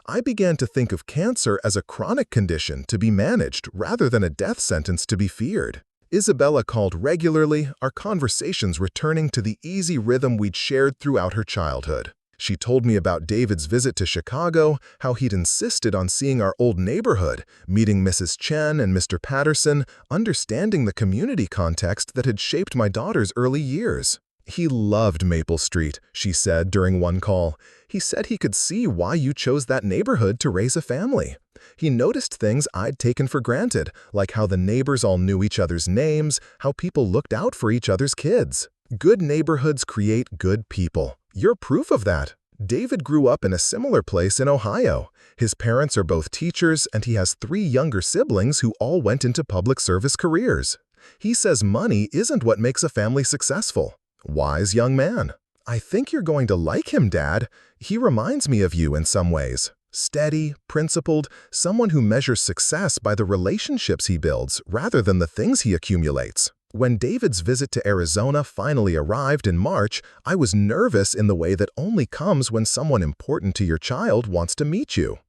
Speaker 2: I began to think of cancer as a chronic condition to be managed rather than a death sentence to be feared. Isabella called regularly, our conversations returning to the easy rhythm we'd shared throughout her childhood. She told me about David's visit to Chicago, how he'd insisted on seeing our old neighborhood, meeting Mrs. Chen and Mr. Patterson, understanding the community context that had shaped my daughter's early years. "He loved Maple Street," she said during one call. "He said he could see why you chose that neighborhood to raise a family. He noticed things I'd taken for granted, like how the neighbors all knew each other's names, how people looked out for each other's kids. Good neighborhoods create good people. You're proof of that." David grew up in a similar place in Ohio. His parents are both teachers, and he has 3 younger siblings who all went into public service careers. He says money isn't what makes a family successful. Wise young man. "I think you're going to like him, Dad. He reminds me of you in some ways. Steady, principled, someone who measures success by the relationships he builds rather than the things he accumulates." When David's visit to Arizona finally arrived in March, I was nervous in the way that only comes when someone important to your child wants to meet you.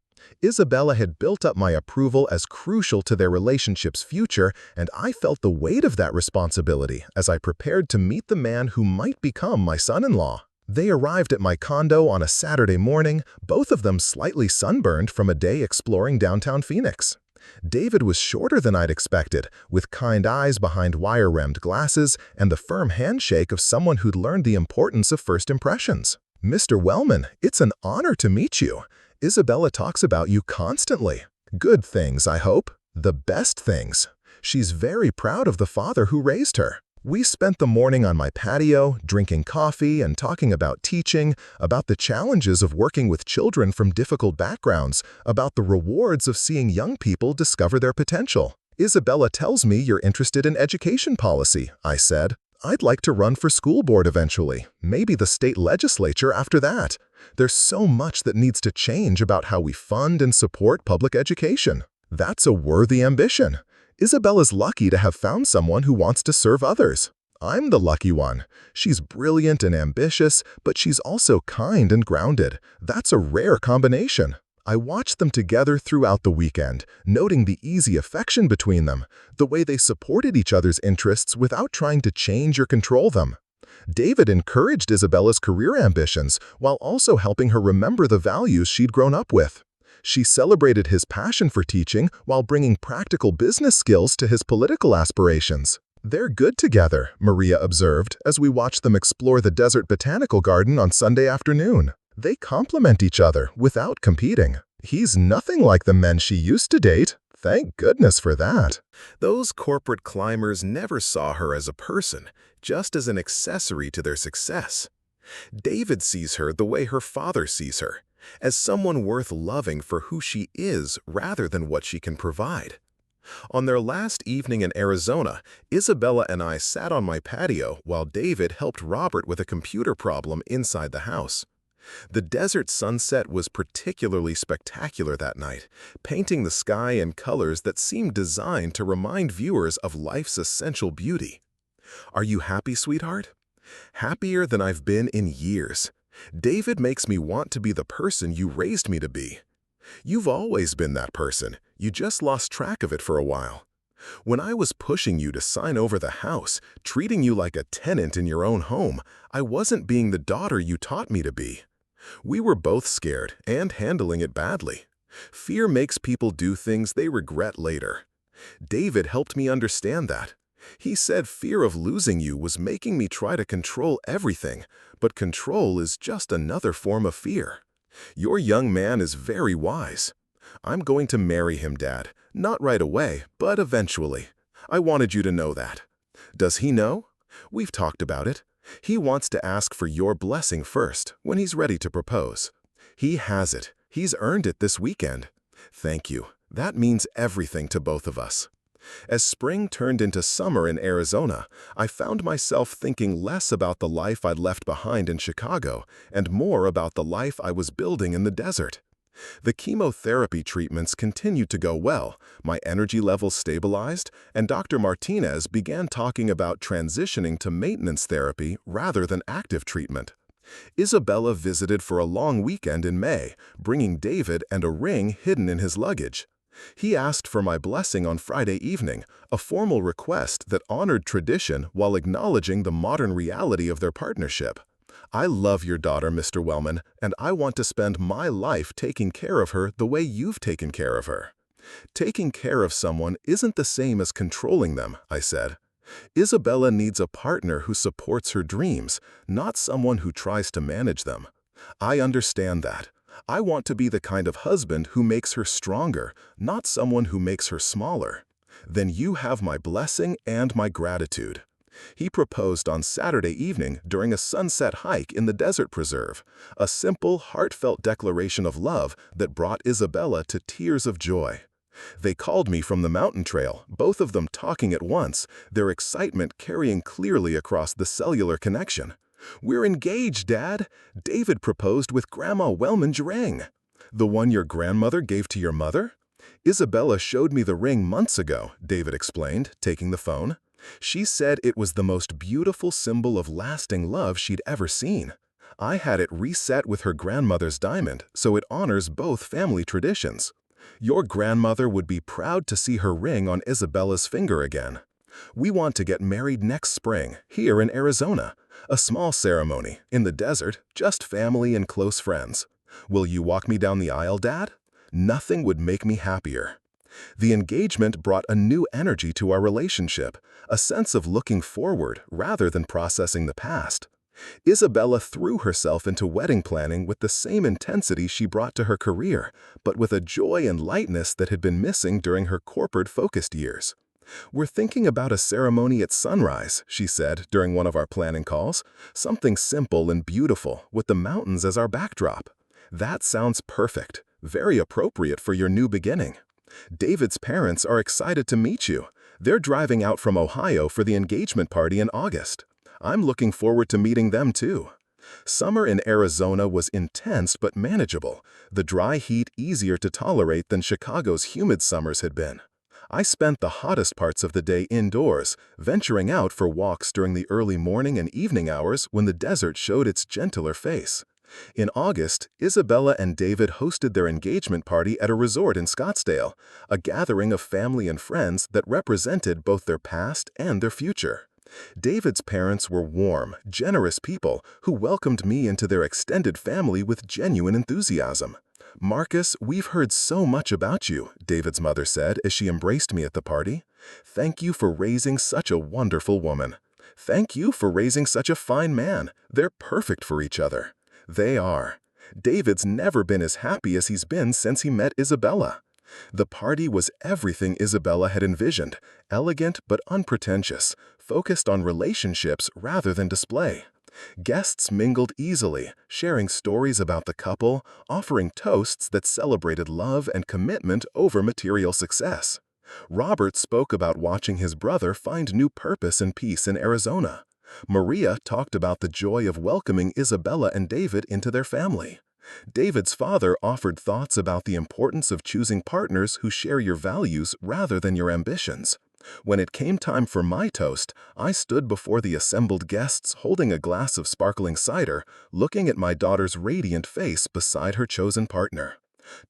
Speaker 2: Isabella had built up my approval as crucial to their relationship's future, and I felt the weight of that responsibility as I prepared to meet the man who might become my son-in-law. They arrived at my condo on a Saturday morning, both of them slightly sunburned from a day exploring downtown Phoenix. David was shorter than I'd expected, with kind eyes behind wire-rimmed glasses and the firm handshake of someone who'd learned the importance of first impressions. "Mr. Wellman, it's an honor to meet you. Isabella talks about you constantly. Good things, I hope. The best things. She's very proud of the father who raised her." We spent the morning on my patio, drinking coffee and talking about teaching, about the challenges of working with children from difficult backgrounds, about the rewards of seeing young people discover their potential. "Isabella tells me you're interested in education policy," I said. "I'd like to run for school board eventually, maybe the state legislature after that. There's so much that needs to change about how we fund and support public education." "That's a worthy ambition. Isabella's lucky to have found someone who wants to serve others. I'm the lucky one. She's brilliant and ambitious, but she's also kind and grounded. That's a rare combination." I watched them together throughout the weekend, noting the easy affection between them, the way they supported each other's interests without trying to change or control them. David encouraged Isabella's career ambitions while also helping her remember the values she'd grown up with. She celebrated his passion for teaching while bringing practical business skills to his political aspirations. "They're good together," Maria observed as we watched them explore the desert botanical garden on Sunday afternoon. "They complement each other without competing. He's nothing like the men she used to date. Thank goodness for that."
Speaker 1: Those corporate climbers never saw her as a person, just as an accessory to their success. David sees her the way her father sees her, as someone worth loving for who she is rather than what she can provide. On their last evening in Arizona, Isabella and I sat on my patio while David helped Robert with a computer problem inside the house. The desert sunset was particularly spectacular that night, painting the sky in colors that seemed designed to remind viewers of life's essential beauty. "Are you happy, sweetheart?" "Happier than I've been in years. David makes me want to be the person you raised me to be." "You've always been that person. You just lost track of it for a while. When I was pushing you to sign over the house, treating you like a tenant in your own home, I wasn't being the daughter you taught me to be." We were both scared and handling it badly. Fear makes people do things they regret later. David helped me understand that. He said fear of losing you was making me try to control everything, but control is just another form of fear. Your young man is very wise. I'm going to marry him, Dad. Not right away, but eventually. I wanted you to know that. Does he know? We've talked about it. He wants to ask for your blessing first, when he's ready to propose. He has it. He's earned it this weekend. Thank you. That means everything to both of us. As spring turned into summer in Arizona, I found myself thinking less about the life I'd left behind in Chicago and more about the life I was building in the desert. The chemotherapy treatments continued to go well, my energy levels stabilized, and Dr. Martinez began talking about transitioning to maintenance therapy rather than active treatment. Isabella visited for a long weekend in May, bringing David and a ring hidden in his luggage. He asked for my blessing on Friday evening, a formal request that honored tradition while acknowledging the modern reality of their partnership. "I love your daughter, Mr. Wellman, and I want to spend my life taking care of her the way you've taken care of her." "Taking care of someone isn't the same as controlling them," I said. "Isabella needs a partner who supports her dreams, not someone who tries to manage them. I understand that. I want to be the kind of husband who makes her stronger, not someone who makes her smaller. Then you have my blessing and my gratitude." He proposed on Saturday evening during a sunset hike in the desert preserve, a simple, heartfelt declaration of love that brought Isabella to tears of joy. They called me from the mountain trail, both of them talking at once, their excitement carrying clearly across the cellular connection. "We're engaged, Dad. David proposed with Grandma Wellman's ring." "The one your grandmother gave to your mother?" "Isabella showed me the ring months ago," David explained, taking the phone. "She said it was the most beautiful symbol of lasting love she'd ever seen. I had it reset with her grandmother's diamond, so it honors both family traditions. Your grandmother would be proud to see her ring on Isabella's finger again. We want to get married next spring, here in Arizona. A small ceremony, in the desert, just family and close friends. Will you walk me down the aisle, Dad? Nothing would make me happier. The engagement brought a new energy to our relationship, a sense of looking forward rather than processing the past. Isabella threw herself into wedding planning with the same intensity she brought to her career, but with a joy and lightness that had been missing during her corporate-focused years. "We're thinking about a ceremony at sunrise," she said during one of our planning calls. "Something simple and beautiful, with the mountains as our backdrop." "That sounds perfect, very appropriate for your new beginning." "David's parents are excited to meet you. They're driving out from Ohio for the engagement party in August. I'm looking forward to meeting them too." Summer in Arizona was intense but manageable, the dry heat easier to tolerate than Chicago's humid summers had been. I spent the hottest parts of the day indoors, venturing out for walks during the early morning and evening hours when the desert showed its gentler face. In August, Isabella and David hosted their engagement party at a resort in Scottsdale, a gathering of family and friends that represented both their past and their future. David's parents were warm, generous people who welcomed me into their extended family with genuine enthusiasm. "Marcus, we've heard so much about you," David's mother said as she embraced me at the party. "Thank you for raising such a wonderful woman. Thank you for raising such a fine man. They're perfect for each other." They are. David's never been as happy as he's been since he met Isabella. The party was everything Isabella had envisioned, elegant but unpretentious, focused on relationships rather than display. Guests mingled easily, sharing stories about the couple, offering toasts that celebrated love and commitment over material success. Robert spoke about watching his brother find new purpose and peace in Arizona. Maria talked about the joy of welcoming Isabella and David into their family. David's father offered thoughts about the importance of choosing partners who share your values rather than your ambitions. When it came time for my toast, I stood before the assembled guests holding a glass of sparkling cider, looking at my daughter's radiant face beside her chosen partner.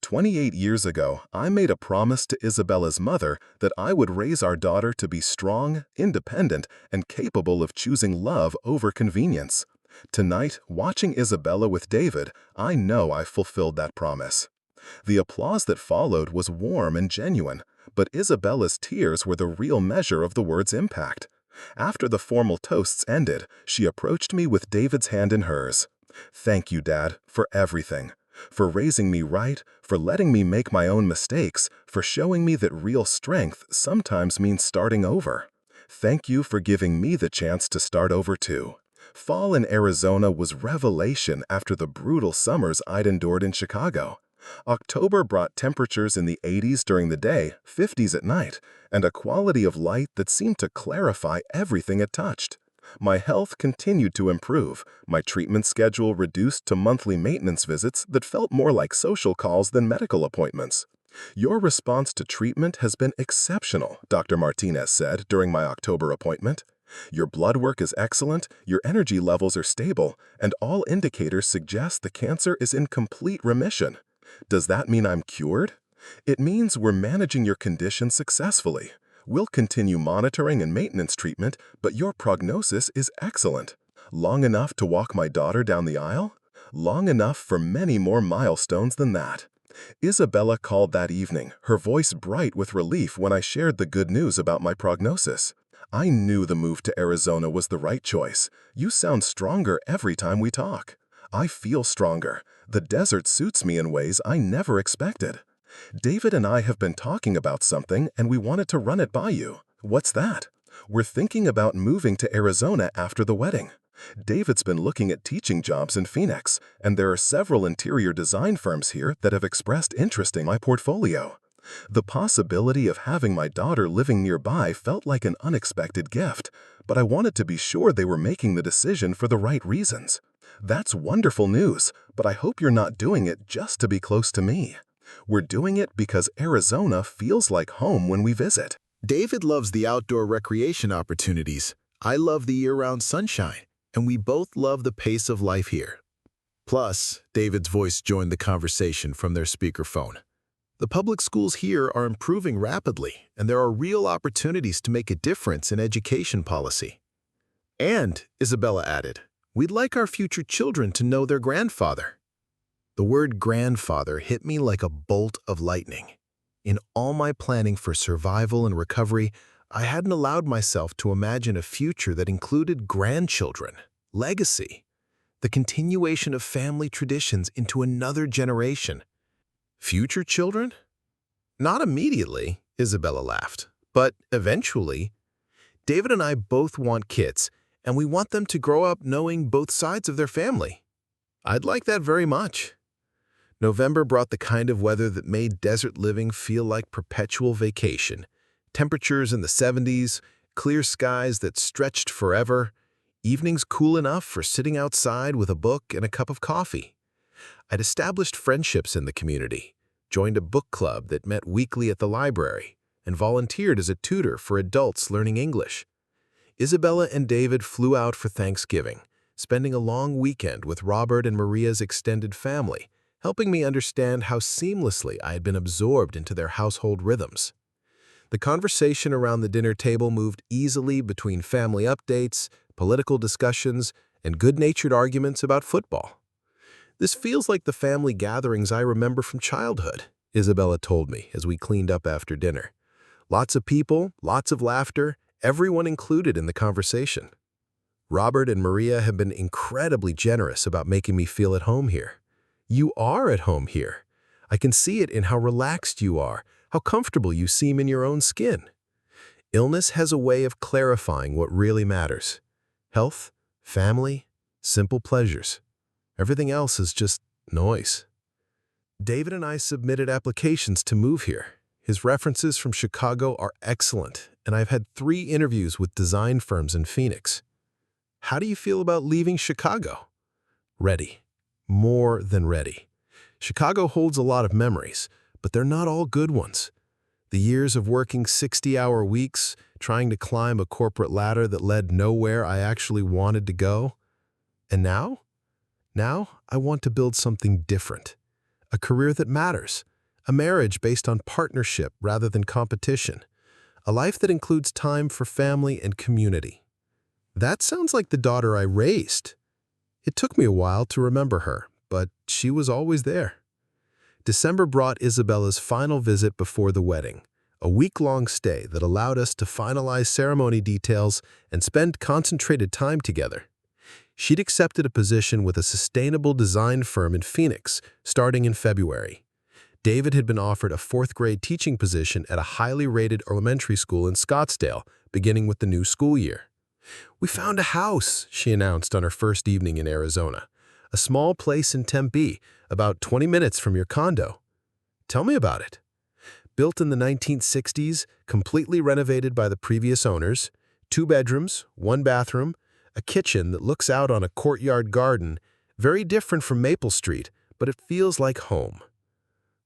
Speaker 1: 28 years ago, I made a promise to Isabella's mother that I would raise our daughter to be strong, independent, and capable of choosing love over convenience. Tonight, watching Isabella with David, I know I fulfilled that promise. The applause that followed was warm and genuine, but Isabella's tears were the real measure of the word's impact. After the formal toasts ended, she approached me with David's hand in hers. "Thank you, Dad, for everything. For raising me right, for letting me make my own mistakes, for showing me that real strength sometimes means starting over. Thank you for giving me the chance to start over too." Fall in Arizona was revelation after the brutal summers I'd endured in Chicago. October brought temperatures in the 80s during the day, 50s at night, and a quality of light that seemed to clarify everything it touched. My health continued to improve, my treatment schedule reduced to monthly maintenance visits that felt more like social calls than medical appointments. "Your response to treatment has been exceptional," Dr. Martinez said during my October appointment. "Your blood work is excellent, your energy levels are stable, and all indicators suggest the cancer is in complete remission." Does that mean I'm cured? It means we're managing your condition successfully. We'll continue monitoring and maintenance treatment, but your prognosis is excellent. Long enough to walk my daughter down the aisle? Long enough for many more milestones than that. Isabella called that evening, her voice bright with relief when I shared the good news about my prognosis. "I knew the move to Arizona was the right choice. You sound stronger every time we talk." "I feel stronger. The desert suits me in ways I never expected." "David and I have been talking about something and we wanted to run it by you." "What's that?" "We're thinking about moving to Arizona after the wedding. David's been looking at teaching jobs in Phoenix, and there are several interior design firms here that have expressed interest in my portfolio." The possibility of having my daughter living nearby felt like an unexpected gift, but I wanted to be sure they were making the decision for the right reasons. "That's wonderful news, but I hope you're not doing it just to be close to me." "We're doing it because Arizona feels like home when we visit."
Speaker 2: David loves the outdoor recreation opportunities. I love the year-round sunshine, and we both love the pace of life here. Plus, David's voice joined the conversation from their speakerphone. The public schools here are improving rapidly, and there are real opportunities to make a difference in education policy. And, Isabella added, we'd like our future children to know their grandfather. The word grandfather hit me like a bolt of lightning. In all my planning for survival and recovery, I hadn't allowed myself to imagine a future that included grandchildren, legacy, the continuation of family traditions into another generation. Future children? Not immediately, Isabella laughed, but eventually. David and I both want kids, and we want them to grow up knowing both sides of their family. I'd like that very much. November brought the kind of weather that made desert living feel like perpetual vacation. Temperatures in the 70s, clear skies that stretched forever, evenings cool enough for sitting outside with a book and a cup of coffee. I'd established friendships in the community, joined a book club that met weekly at the library, and volunteered as a tutor for adults learning English. Isabella and David flew out for Thanksgiving, spending a long weekend with Robert and Maria's extended family, helping me understand how seamlessly I had been absorbed into their household rhythms. The conversation around the dinner table moved easily between family updates, political discussions, and good-natured arguments about football. This feels like the family gatherings I remember from childhood, Isabella told me as we cleaned up after dinner. Lots of people, lots of laughter, everyone included in the conversation. Robert and Maria have been incredibly generous about making me feel at home here. You are at home here. I can see it in how relaxed you are, how comfortable you seem in your own skin. Illness has a way of clarifying what really matters. Health, family, simple pleasures. Everything else is just noise. David and I submitted applications to move here. His references from Chicago are excellent, and I've had 3 interviews with design firms in Phoenix. How do you feel about leaving Chicago? Ready. More than ready. Chicago holds a lot of memories, but they're not all good ones. The years of working 60-hour weeks, trying to climb a corporate ladder that led nowhere I actually wanted to go. And now? Now, I want to build something different. A career that matters. A marriage based on partnership rather than competition. A life that includes time for family and community. That sounds like the daughter I raised. It took me a while to remember her, but she was always there. December brought Isabella's final visit before the wedding, a week-long stay that allowed us to finalize ceremony details and spend concentrated time together. She'd accepted a position with a sustainable design firm in Phoenix, starting in February. David had been offered a 4th-grade teaching position at a highly rated elementary school in Scottsdale, beginning with the new school year. "We found a house," she announced on her first evening in Arizona. "A small place in Tempe, about 20 minutes from your condo." "Tell me about it." Built in the 1960s, completely renovated by the previous owners, 2 bedrooms, 1 bathroom, a kitchen that looks out on a courtyard garden, very different from Maple Street, but it feels like home.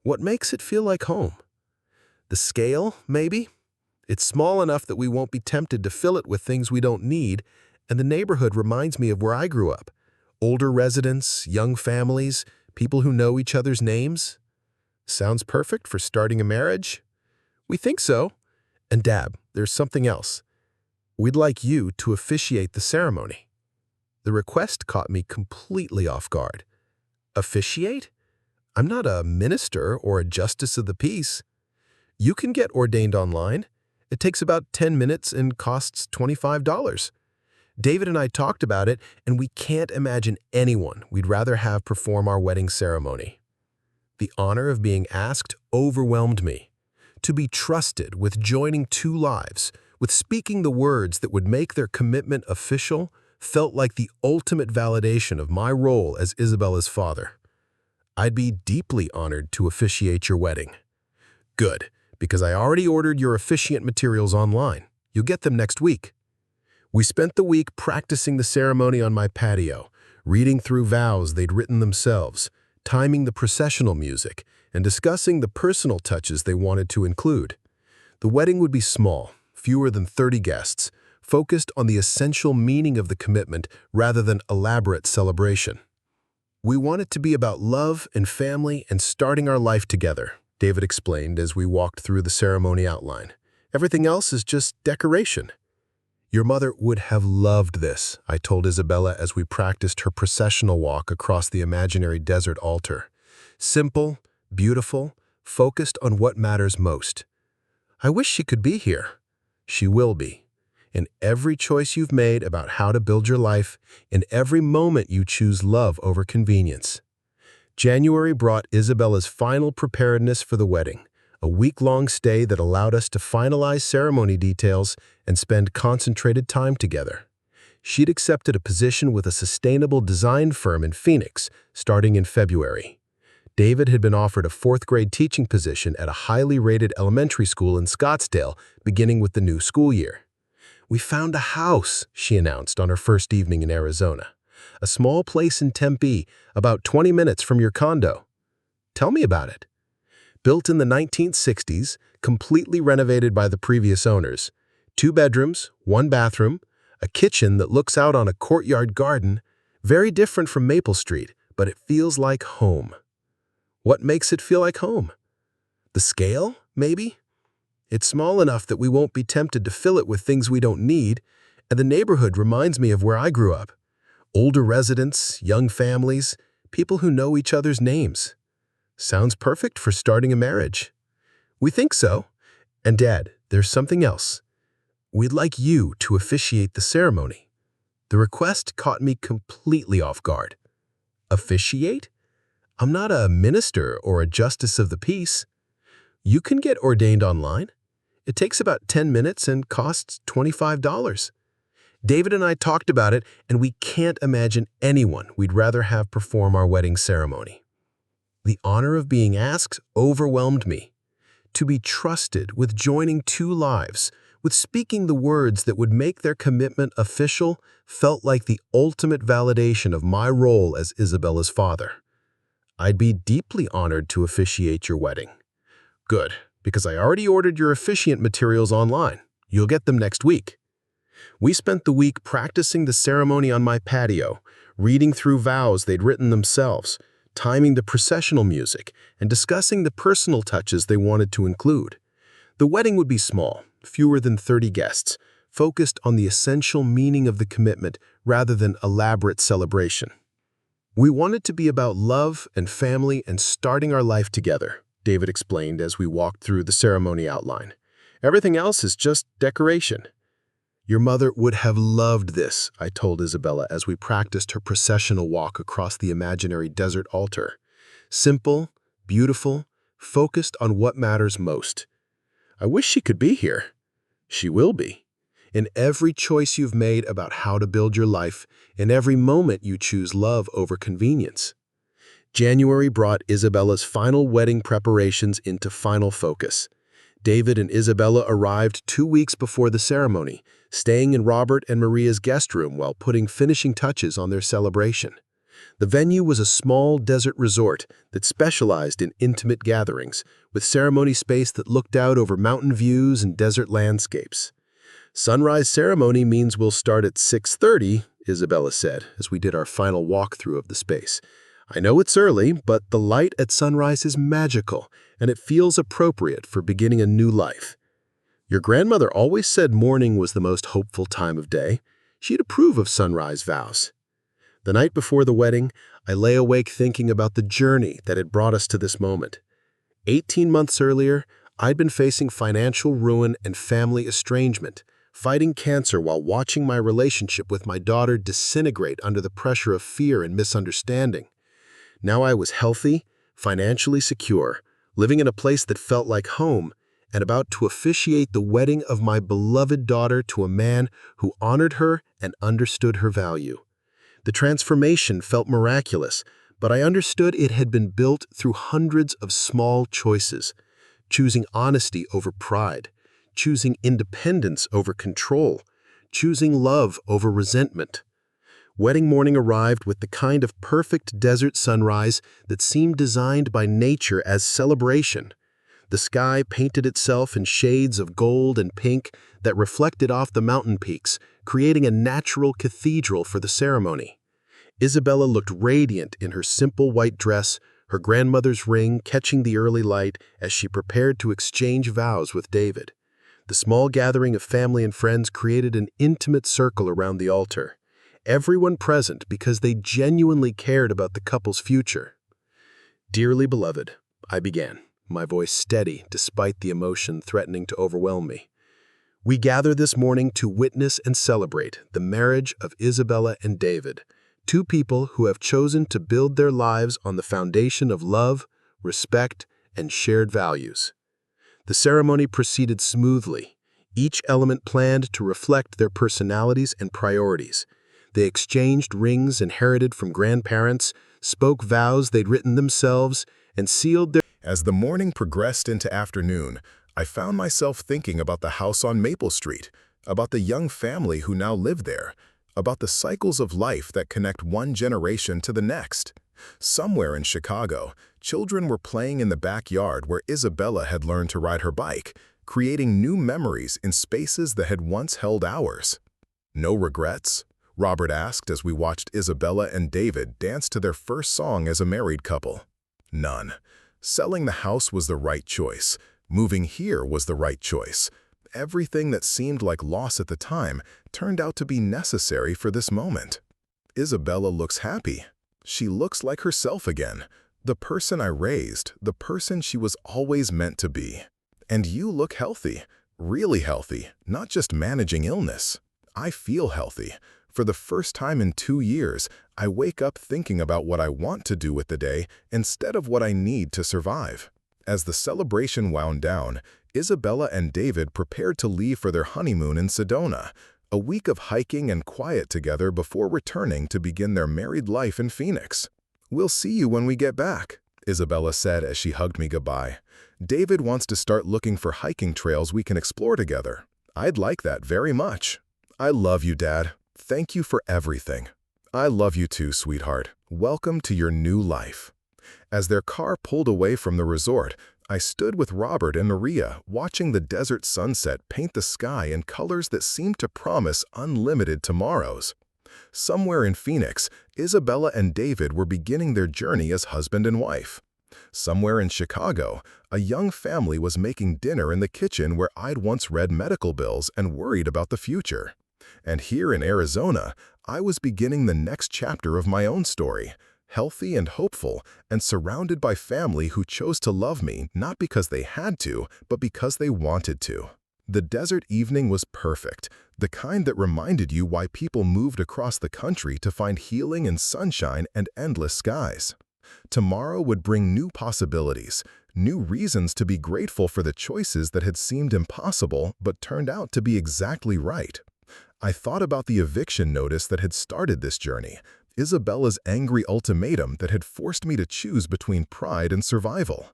Speaker 2: What makes it feel like home? The scale, maybe? It's small enough that we won't be tempted to fill it with things we don't need, and the neighborhood reminds me of where I grew up. Older residents, young families, people who know each other's names. Sounds perfect for starting a marriage? We think so. And Dab, there's something else. We'd like you to officiate the ceremony. The request caught me completely off guard. Officiate? I'm not a minister or a justice of the peace. You can get ordained online. It takes about 10 minutes and costs $25. David and I talked about it, and we can't imagine anyone we'd rather have perform our wedding ceremony. The honor of being asked overwhelmed me. To be trusted with joining 2 lives, with speaking the words that would make their commitment official, felt like the ultimate validation of my role as Isabella's father. I'd be deeply honored to officiate your wedding. Good, because I already ordered your officiant materials online. You'll get them next week. We spent the week practicing the ceremony on my patio, reading through vows they'd written themselves, timing the processional music, and discussing the personal touches they wanted to include. The wedding would be small, fewer than 30 guests, focused on the essential meaning of the commitment rather than elaborate celebration. We want it to be about love and family and starting our life together, David explained as we walked through the ceremony outline. Everything else is just decoration. Your mother would have loved this, I told Isabella as we practiced her processional walk across the imaginary desert altar. Simple, beautiful, focused on what matters most. I wish she could be here. She will be. In every choice you've made about how to build your life, in every moment you choose love over convenience. January brought Isabella's final preparedness for the wedding, a week-long stay that allowed us to finalize ceremony details and spend concentrated time together. She'd accepted a position with a sustainable design firm in Phoenix, starting in February. David had been offered a fourth-grade teaching position at a highly rated elementary school in Scottsdale, beginning with the new school year. "We found a house," she announced on her first evening in Arizona. "A small place in Tempe, about 20 minutes from your condo." "Tell me about it." Built in the 1960s, completely renovated by the previous owners. 2 bedrooms, 1 bathroom, a kitchen that looks out on a courtyard garden, very different from Maple Street, but it feels like home. What makes it feel like home? The scale, maybe? It's small enough that we won't be tempted to fill it with things we don't need, and the neighborhood reminds me of where I grew up. Older residents, young families, people who know each other's names. Sounds perfect for starting a marriage. We think so. And Dad, there's something else. We'd like you to officiate the ceremony. The request caught me completely off guard. Officiate? I'm not a minister or a justice of the peace. You can get ordained online. It takes about 10 minutes and costs $25. David and I talked about it, and we can't imagine anyone we'd rather have perform our wedding ceremony. The honor of being asked overwhelmed me. To be trusted with joining 2 lives, with speaking the words that would make their commitment official, felt like the ultimate validation of my role as Isabella's father. I'd be deeply honored to officiate your wedding. Good, because I already ordered your officiant materials online. You'll get them next week. We spent the week practicing the ceremony on my patio, reading through vows they'd written themselves, timing the processional music, and discussing the personal touches they wanted to include. The wedding would be small, fewer than 30 guests, focused on the essential meaning of the commitment rather than elaborate celebration. We wanted to be about love and family and starting our life together, David explained as we walked through the ceremony outline. Everything else is just decoration. Your mother would have loved this, I told Isabella as we practiced her processional walk across the imaginary desert altar. Simple, beautiful, focused on what matters most. I wish she could be here. She will be. In every choice you've made about how to build your life, in every moment you choose love over convenience. January brought Isabella's final wedding preparations into final focus. David and Isabella arrived 2 weeks before the ceremony, staying in Robert and Maria's guest room while putting finishing touches on their celebration. The venue was a small desert resort that specialized in intimate gatherings, with ceremony space that looked out over mountain views and desert landscapes. "Sunrise ceremony means we'll start at 6:30, Isabella said, as we did our final walkthrough of the space. "I know it's early, but the light at sunrise is magical, and it feels appropriate for beginning a new life. Your grandmother always said morning was the most hopeful time of day. She'd approve of sunrise vows." The night before the wedding, I lay awake thinking about the journey that had brought us to this moment. 18 months earlier, I'd been facing financial ruin and family estrangement, fighting cancer while watching my relationship with my daughter disintegrate under the pressure of fear and misunderstanding. Now I was healthy, financially secure, living in a place that felt like home, and about to officiate the wedding of my beloved daughter to a man who honored her and understood her value. The transformation felt miraculous, but I understood it had been built through hundreds of small choices, choosing honesty over pride, choosing independence over control, choosing love over resentment. Wedding morning arrived with the kind of perfect desert sunrise that seemed designed by nature as celebration. The sky painted itself in shades of gold and pink that reflected off the mountain peaks, creating a natural cathedral for the ceremony. Isabella looked radiant in her simple white dress, her grandmother's ring catching the early light as she prepared to exchange vows with David.
Speaker 3: The small gathering of family and friends created an intimate circle around the altar. Everyone present because they genuinely cared about the couple's future. "Dearly beloved," I began, my voice steady despite the emotion threatening to overwhelm me. "We gather this morning to witness and celebrate the marriage of Isabella and David, two people who have chosen to build their lives on the foundation of love, respect, and shared values." The ceremony proceeded smoothly, each element planned to reflect their personalities and priorities. They exchanged rings inherited from grandparents, spoke vows they'd written themselves, and sealed their...
Speaker 2: As the morning progressed into afternoon, I found myself thinking about the house on Maple Street, about the young family who now lived there, about the cycles of life that connect one generation to the next. Somewhere in Chicago, children were playing in the backyard where Isabella had learned to ride her bike, creating new memories in spaces that had once held ours. "No regrets?" Robert asked as we watched Isabella and David dance to their first song as a married couple. "None. Selling the house was the right choice. Moving here was the right choice. Everything that seemed like loss at the time turned out to be necessary for this moment." Isabella looks happy. She looks like herself again, the person I raised, the person she was always meant to be. And you look healthy, really healthy, not just managing illness. I feel healthy. For the first time in 2 years, I wake up thinking about what I want to do with the day instead of what I need to survive. As the celebration wound down, Isabella and David prepared to leave for their honeymoon in Sedona, a week of hiking and quiet together before returning to begin their married life in Phoenix. "We'll see you when we get back," Isabella said as she hugged me goodbye. "David wants to start looking for hiking trails we can explore together. I'd like that very much." "I love you, Dad. Thank you for everything." "I love you too, sweetheart. Welcome to your new life." As their car pulled away from the resort, I stood with Robert and Maria, watching the desert sunset paint the sky in colors that seemed to promise unlimited tomorrows. Somewhere in Phoenix, Isabella and David were beginning their journey as husband and wife. Somewhere in Chicago, a young family was making dinner in the kitchen where I'd once read medical bills and worried about the future. And here in Arizona, I was beginning the next chapter of my own story, healthy and hopeful, and surrounded by family who chose to love me not because they had to, but because they wanted to. The desert evening was perfect, the kind that reminded you why people moved across the country to find healing in sunshine and endless skies. Tomorrow would bring new possibilities, new reasons to be grateful for the choices that had seemed impossible but turned out to be exactly right. I thought about the eviction notice that had started this journey, Isabella's angry ultimatum that had forced me to choose between pride and survival.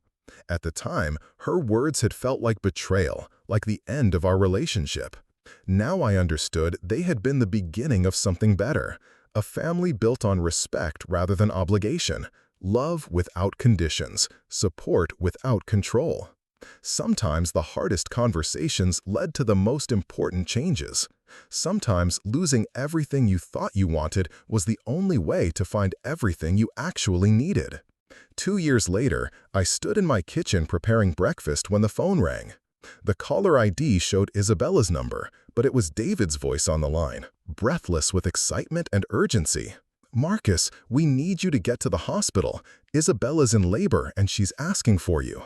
Speaker 2: At the time, her words had felt like betrayal, like the end of our relationship. Now I understood they had been the beginning of something better, a family built on respect rather than obligation, love without conditions, support without control. Sometimes the hardest conversations led to the most important changes. Sometimes losing everything you thought you wanted was the only way to find everything you actually needed. 2 years later, I stood in my kitchen preparing breakfast when the phone rang. The caller ID showed Isabella's number, but it was David's voice on the line, breathless with excitement and urgency. "Marcus, we need you to get to the hospital. Isabella's in labor and she's asking for you."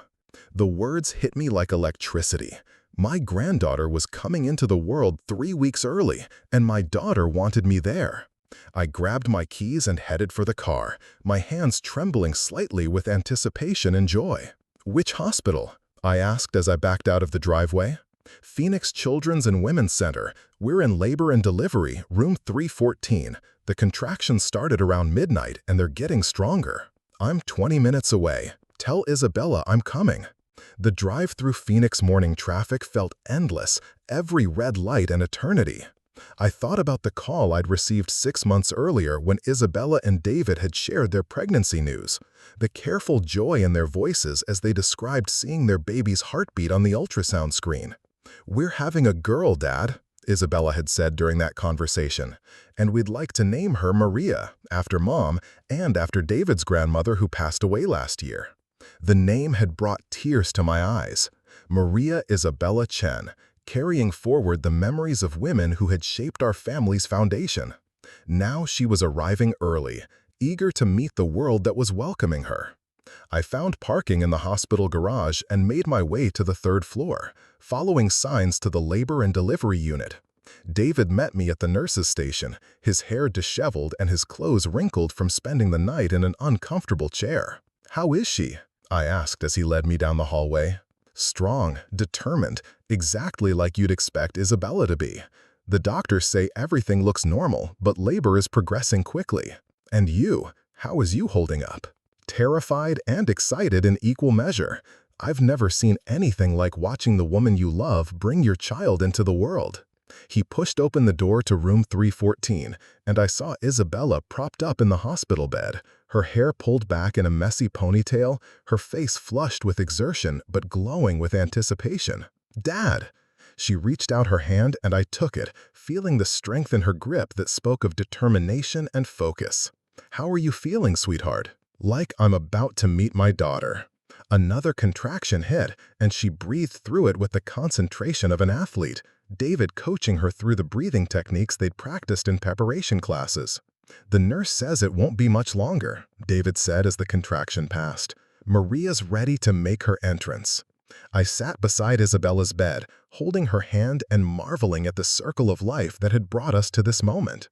Speaker 2: The words hit me like electricity. My granddaughter was coming into the world 3 weeks early, and my daughter wanted me there. I grabbed my keys and headed for the car, my hands trembling slightly with anticipation and joy. "Which hospital?" I asked as I backed out of the driveway. "Phoenix Children's and Women's Center. We're in labor and delivery, room 314. The contractions started around midnight, and they're getting stronger. I'm 20 minutes away. Tell Isabella I'm coming." The drive through Phoenix morning traffic felt endless, every red light an eternity. I thought about the call I'd received 6 months earlier when Isabella and David had shared their pregnancy news, the careful joy in their voices as they described seeing their baby's heartbeat on the ultrasound screen. "We're having a girl, Dad," Isabella had said during that conversation, "and we'd like to name her Maria, after Mom and after David's grandmother who passed away last year." The name had brought tears to my eyes. Maria Isabella Chen,
Speaker 1: carrying forward the memories of women who had shaped our family's foundation. Now she was arriving early, eager to meet the world that was welcoming her. I found parking in the hospital garage and made my way to the third floor, following signs to the labor and delivery unit. David met me at the nurse's station, his hair disheveled and his clothes wrinkled from spending the night in an uncomfortable chair. "How is she?" I asked as he led me down the hallway. "Strong, determined, exactly like you'd expect Isabella to be. The doctors say everything looks normal, but labor is progressing quickly. And you, how is you holding up?" Terrified and excited in equal measure. I've never seen anything like watching the woman you love bring your child into the world. He pushed open the door to room 314, and I saw Isabella propped up in the hospital bed, her hair pulled back in a messy ponytail, her face flushed with exertion but glowing with anticipation. "Dad!" She reached out her hand and I took it, feeling the strength in her grip that spoke of determination and focus. "How are you feeling, sweetheart?" "Like I'm about to meet my daughter." Another contraction hit, and she breathed through it with the concentration of an athlete, David coaching her through the breathing techniques they'd practiced in preparation classes. "The nurse says it won't be much longer," David said as the contraction passed. "Maria's ready to make her entrance." I sat beside Isabella's bed, holding her hand and marveling at the circle of life that had brought us to this moment.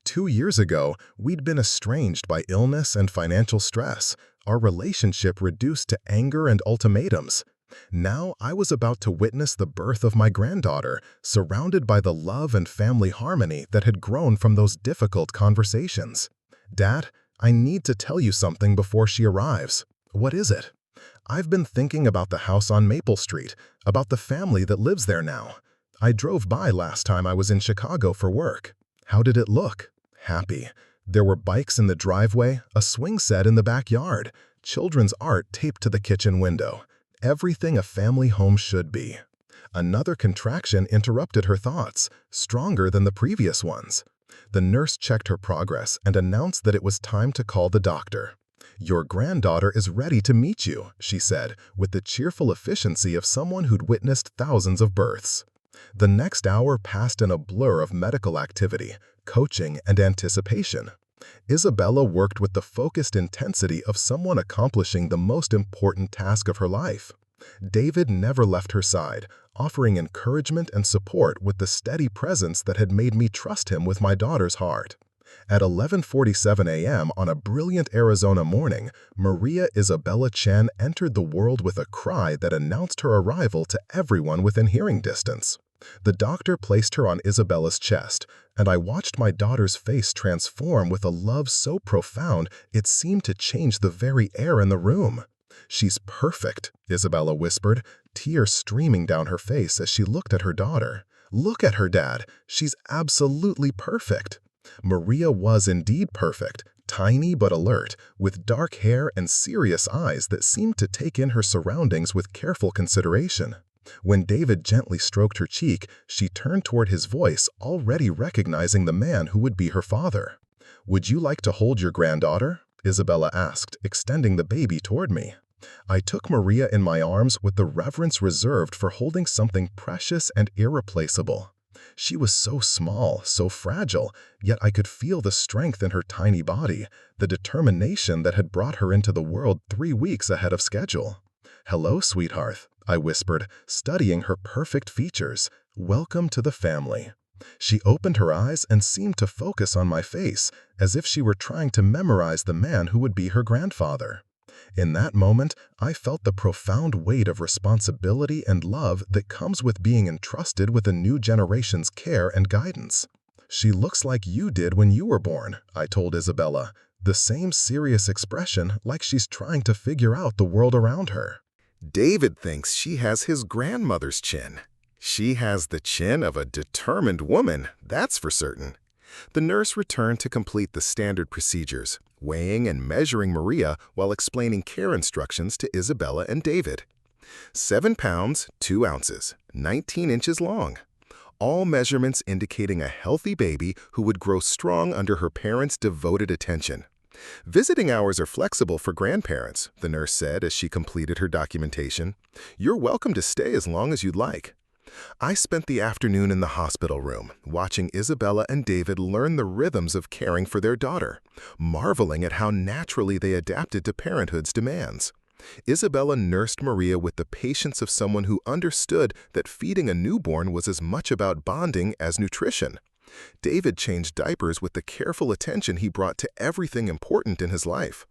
Speaker 1: 2 years ago, we'd been estranged by illness and financial stress, our relationship reduced to anger and ultimatums. Now I was about to witness the birth of my granddaughter, surrounded by the love and family harmony that had grown from those difficult conversations. "Dad, I need to tell you something before she arrives." "What is it?" "I've been thinking about the house on Maple Street, about the family that lives there now. I drove by last time I was in Chicago for work." "How did it look?" "Happy. There were bikes in the driveway, a swing set in the backyard, children's art taped to the kitchen window. Everything a family home should be." Another contraction interrupted her thoughts, stronger than the previous ones. The nurse checked her progress and announced that it was time to call the doctor. "Your granddaughter is ready to meet you," she said, with the cheerful efficiency of someone who'd witnessed thousands of births. The next hour passed in a blur of medical activity, coaching, and anticipation. Isabella worked with the focused intensity of someone accomplishing the most important task of her life. David never left her side, offering encouragement and support with the steady presence that had made me trust him with my daughter's heart. At 11:47 a.m. on a brilliant Arizona morning, Maria Isabella Chen entered the world with a cry that announced her arrival to everyone within hearing distance. The doctor placed her on Isabella's chest, and I watched my daughter's face transform with a love so profound it seemed to change the very air in the room. "She's perfect," Isabella whispered, tears streaming down her face as she looked at her daughter. "Look at her, Dad. She's absolutely perfect." Maria was indeed perfect, tiny but alert, with dark hair and serious eyes that seemed to take in her surroundings with careful consideration. When David gently stroked her cheek, she turned toward his voice, already recognizing the man who would be her father. "Would you like to hold your granddaughter?" Isabella asked, extending the baby toward me. I took Maria in my arms with the reverence reserved for holding something precious and irreplaceable. She was so small, so fragile, yet I could feel the strength in her tiny body, the determination that had brought her into the world 3 weeks ahead of schedule. "Hello, sweetheart," I whispered, studying her perfect features. "Welcome to the family." She opened her eyes and seemed to focus on my face, as if she were trying to memorize the man who would be her grandfather. In that moment, I felt the profound weight of responsibility and love that comes with being entrusted with a new generation's care and guidance. "She looks like you did when you were born," I told Isabella, the same serious expression like she's trying to figure out the world around her.
Speaker 2: David thinks she has his grandmother's chin. She has the chin of a determined woman, that's for certain. The nurse returned to complete the standard procedures, weighing and measuring Maria while explaining care instructions to Isabella and David. 7 pounds, 2 ounces, 19 inches long. All measurements indicating a healthy baby who would grow strong under her parents' devoted attention. "Visiting hours are flexible for grandparents," the nurse said as she completed her documentation. "You're welcome to stay as long as you'd like." I spent the afternoon in the hospital room, watching Isabella and David learn the rhythms of caring for their daughter, marveling at how naturally they adapted to parenthood's demands. Isabella nursed Maria with the patience of someone who understood that feeding a newborn was as much about bonding as nutrition. David changed diapers with the careful attention he brought to everything important in his life.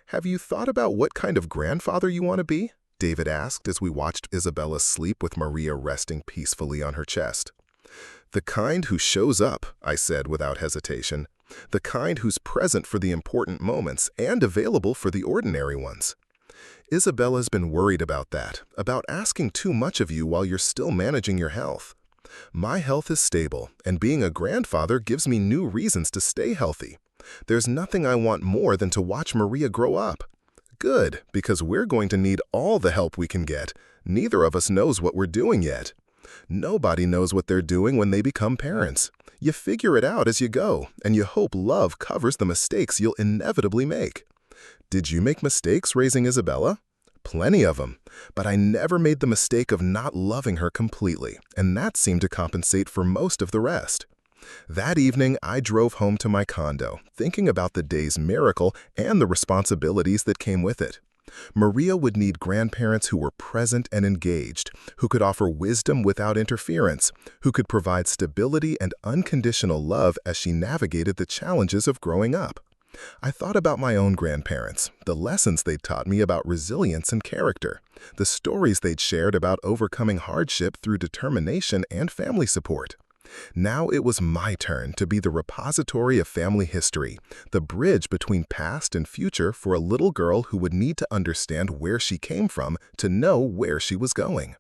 Speaker 2: "Have you thought about what kind of grandfather you want to be?" David asked as we watched Isabella sleep with Maria resting peacefully on her chest. "The kind who shows up," I said without hesitation. "The kind who's present for the important moments and available for the ordinary ones." Isabella's been worried about that, about asking too much of you while you're still managing your health. "My health is stable, and being a grandfather gives me new reasons to stay healthy. There's nothing I want more than to watch Maria grow up." "Good, because we're going to need all the help we can get. Neither of us knows what we're doing yet." Nobody knows what they're doing when they become parents. You figure it out as you go, and you hope love covers the mistakes you'll inevitably make. Did you make mistakes raising Isabella? Plenty of them, but I never made the mistake of not loving her completely, and that seemed to compensate for most of the rest. That evening, I drove home to my condo, thinking about the day's miracle and the responsibilities that came with it. Maria would need grandparents who were present and engaged, who could offer wisdom without interference, who could provide stability and unconditional love as she navigated the challenges of growing up. I thought about my own grandparents, the lessons they'd taught me about resilience and character, the stories they'd shared about overcoming hardship through determination and family support. Now it was my turn to be the repository of family history, the bridge between past and future for a little girl who would need to understand where she came from to know where she was going.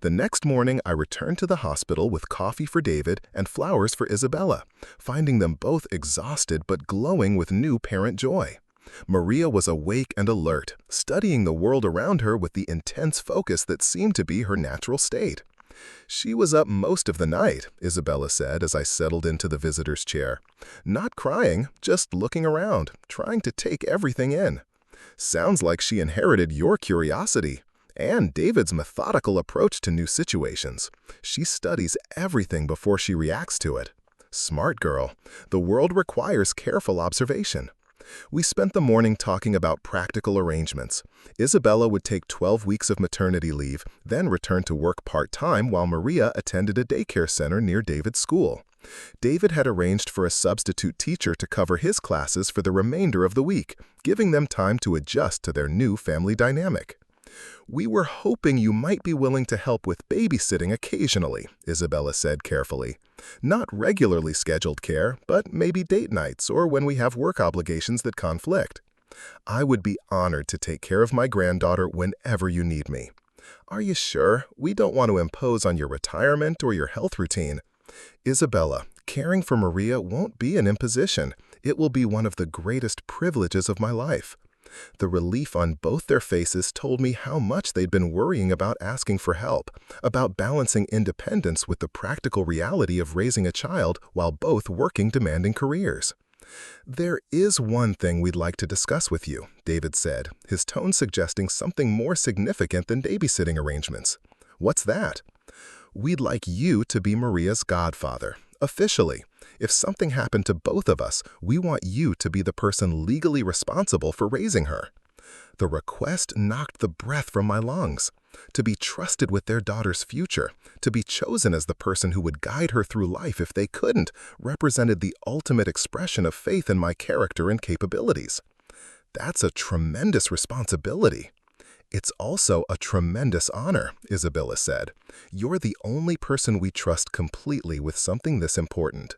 Speaker 2: The next morning, I returned to the hospital with coffee for David and flowers for Isabella, finding them both exhausted but glowing with new parent joy. Maria was awake and alert, studying the world around her with the intense focus that seemed to be her natural state. "She was up most of the night," Isabella said as I settled into the visitor's chair. "Not crying, just looking around, trying to take everything in." "Sounds like she inherited your curiosity and David's methodical approach to new situations. She studies everything before she reacts to it." "Smart girl. The world requires careful observation." We spent the morning talking about practical arrangements. Isabella would take 12 weeks of maternity leave, then return to work part-time while Maria attended a daycare center near David's school. David had arranged for a substitute teacher to cover his classes for the remainder of the week, giving them time to adjust to their new family dynamic. "We were hoping you might be willing to help with babysitting occasionally," Isabella said carefully. "Not regularly scheduled care, but maybe date nights or when we have work obligations that conflict." "I would be honored to take care of my granddaughter whenever you need me." "Are you sure? We don't want to impose on your retirement or your health routine." "Isabella, caring for Maria won't be an imposition. It will be one of the greatest privileges of my life." The relief on both their faces told me how much they'd been worrying about asking for help, about balancing independence with the practical reality of raising a child while both working demanding careers. "There is one thing we'd like to discuss with you," David said, his tone suggesting something more significant than babysitting arrangements. "What's that?" "We'd like you to be Maria's godfather, officially. If something happened to both of us, we want you to be the person legally responsible for raising her." The request knocked the breath from my lungs. To be trusted with their daughter's future, to be chosen as the person who would guide her through life if they couldn't, represented the ultimate expression of faith in my character and capabilities. "That's a tremendous responsibility." "It's also a tremendous honor," Isabella said. "You're the only person we trust completely with something this important."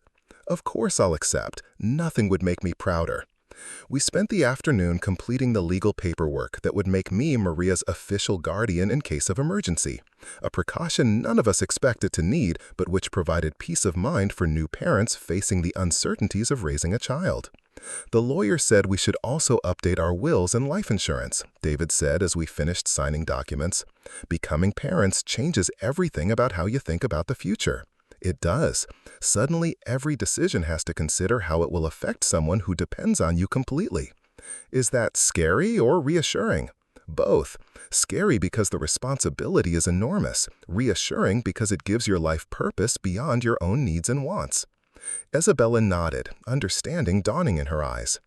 Speaker 2: "Of course I'll accept. Nothing would make me prouder." We spent the afternoon completing the legal paperwork that would make me Maria's official guardian in case of emergency, a precaution none of us expected to need, but which provided peace of mind for new parents facing the uncertainties of raising a child. "The lawyer said we should also update our wills and life insurance," David said as we finished signing documents. "Becoming parents changes everything about how you think about the future." "It does. Suddenly, every decision has to consider how it will affect someone who depends on you completely." "Is that scary or reassuring?"
Speaker 1: Both. Scary because the responsibility is enormous, reassuring because it gives your life purpose beyond your own needs and wants. Isabella nodded, understanding dawning in her eyes.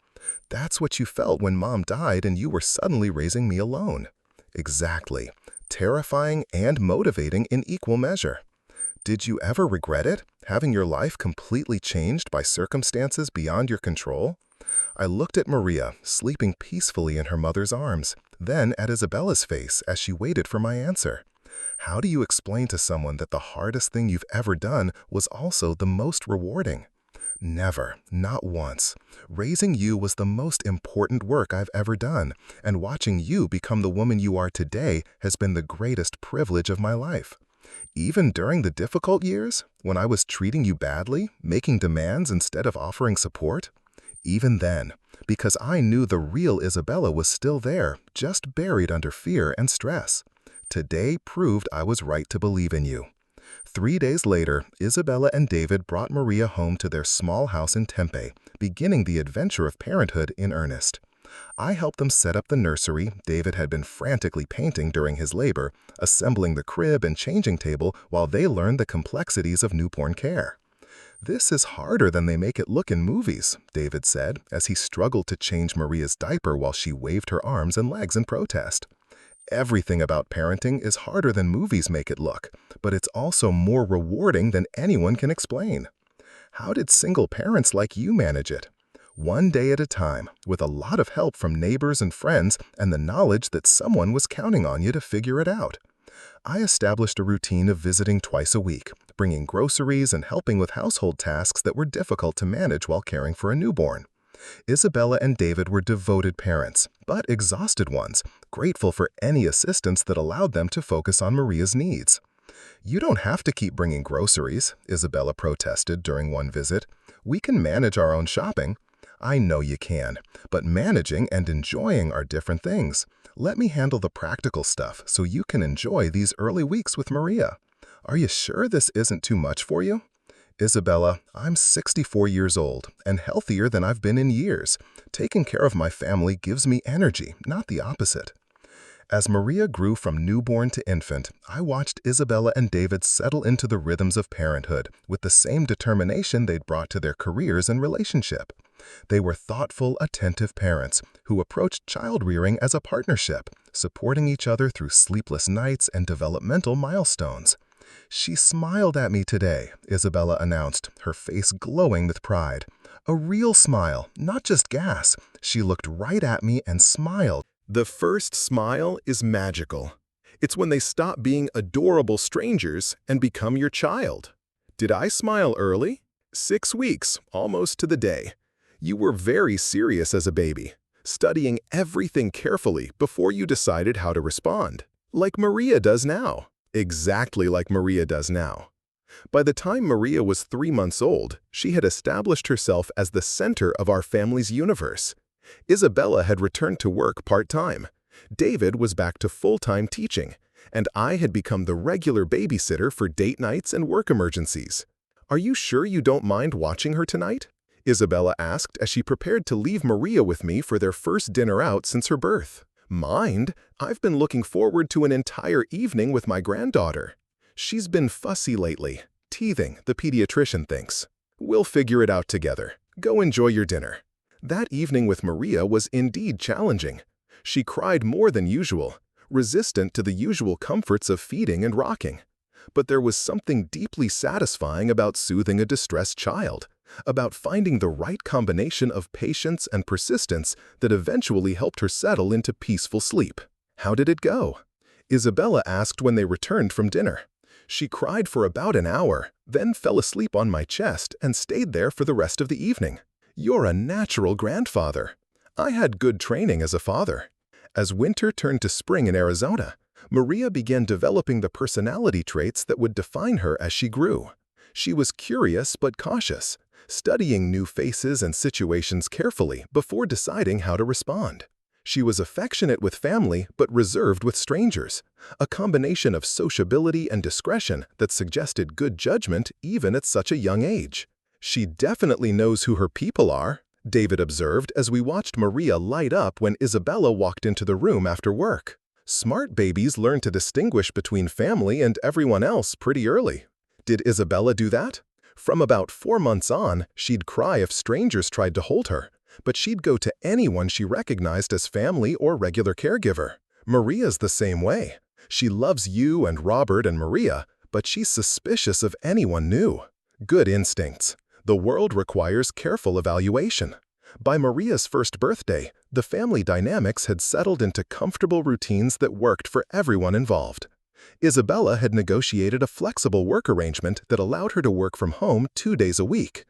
Speaker 1: That's what you felt when Mom died and you were suddenly raising me alone. Exactly. Terrifying and motivating in equal measure. Did you ever regret it, having your life completely changed by circumstances beyond your control? I looked at Maria, sleeping peacefully in her mother's arms, then at Isabella's face as she waited for my answer. How do you explain to someone that the hardest thing you've ever done was also the most rewarding? Never, not once. Raising you was the most important work I've ever done, and watching you become the woman you are today has been the greatest privilege of my life. Even during the difficult years, when I was treating you badly, making demands instead of offering support? Even then, because I knew the real Isabella was still there, just buried under fear and stress. Today proved I was right to believe in you. 3 days later, Isabella and David brought Maria home to their small house in Tempe, beginning the adventure of parenthood in earnest. I helped them set up the nursery David had been frantically painting during his labor, assembling the crib and changing table while they learned the complexities of newborn care. "This is harder than they make it look in movies," David said, as he struggled to change Maria's diaper while she waved her arms and legs in protest. Everything about parenting is harder than movies make it look, but it's also more rewarding than anyone can explain. How did single parents like you manage it? One day at a time, with a lot of help from neighbors and friends and the knowledge that someone was counting on you to figure it out. I established a routine of visiting twice a week, bringing groceries and helping with household tasks that were difficult to manage while caring for a newborn. Isabella and David were devoted parents, but exhausted ones, grateful for any assistance that allowed them to focus on Maria's needs. "You don't have to keep bringing groceries," Isabella protested during one visit. "We can manage our own shopping." "I know you can, but managing and enjoying are different things. Let me handle the practical stuff so you can enjoy these early weeks with Maria. Are you sure this isn't too much for you?" "Isabella, I'm 64 years old and healthier than I've been in years. Taking care of my family gives me energy, not the opposite." As Maria grew from newborn to infant, I watched Isabella and David settle into the rhythms of parenthood with the same determination they'd brought to their careers and relationship. They were thoughtful, attentive parents who approached child-rearing as a partnership, supporting each other through sleepless nights and developmental milestones. "She smiled at me today," Isabella announced, her face glowing with pride. "A real smile, not just gas. She looked right at me and smiled."
Speaker 2: The first smile is magical. It's when they stop being adorable strangers and become your child. Did I smile early? 6 weeks, almost to the day. You were very serious as a baby, studying everything carefully before you decided how to respond. Like Maria does now. Exactly like Maria does now. By the time Maria was 3 months old, she had established herself as the center of our family's universe. Isabella had returned to work part-time. David was back to full-time teaching, and I had become the regular babysitter for date nights and work emergencies. "Are you sure you don't mind watching her tonight?" Isabella asked as she prepared to leave Maria with me for their first dinner out since her birth. "Mind? I've been looking forward to an entire evening with my granddaughter. She's been fussy lately, teething, the pediatrician thinks. We'll figure it out together. Go enjoy your dinner." That evening with Maria was indeed challenging. She cried more than usual, resistant to the usual comforts of feeding and rocking. But there was something deeply satisfying about soothing a distressed child, about finding the right combination of patience and persistence that eventually helped her settle into peaceful sleep. "How did it go?" Isabella asked when they returned from dinner. "She cried for about an hour, then fell asleep on my chest and stayed there for the rest of the evening. You're a natural grandfather. I had good training as a father." As winter turned to spring in Arizona, Maria began developing the personality traits that would define her as she grew. She was curious but cautious, studying new faces and situations carefully before deciding how to respond. She was affectionate with family but reserved with strangers, a combination of sociability and discretion that suggested good judgment even at such a young age. "She definitely knows who her people are,"
Speaker 1: David observed as we watched Maria light up when Isabella walked into the room after work. Smart babies learn to distinguish between family and everyone else pretty early. Did Isabella do that? From about 4 months on, she'd cry if strangers tried to hold her, but she'd go to anyone she recognized as family or regular caregiver. Maria's the same way. She loves you and Robert and Maria, but she's suspicious of anyone new. Good instincts. The world requires careful evaluation. By Maria's first birthday, the family dynamics had settled into comfortable routines that worked for everyone involved. Isabella had negotiated a flexible work arrangement that allowed her to work from home 2 days a week.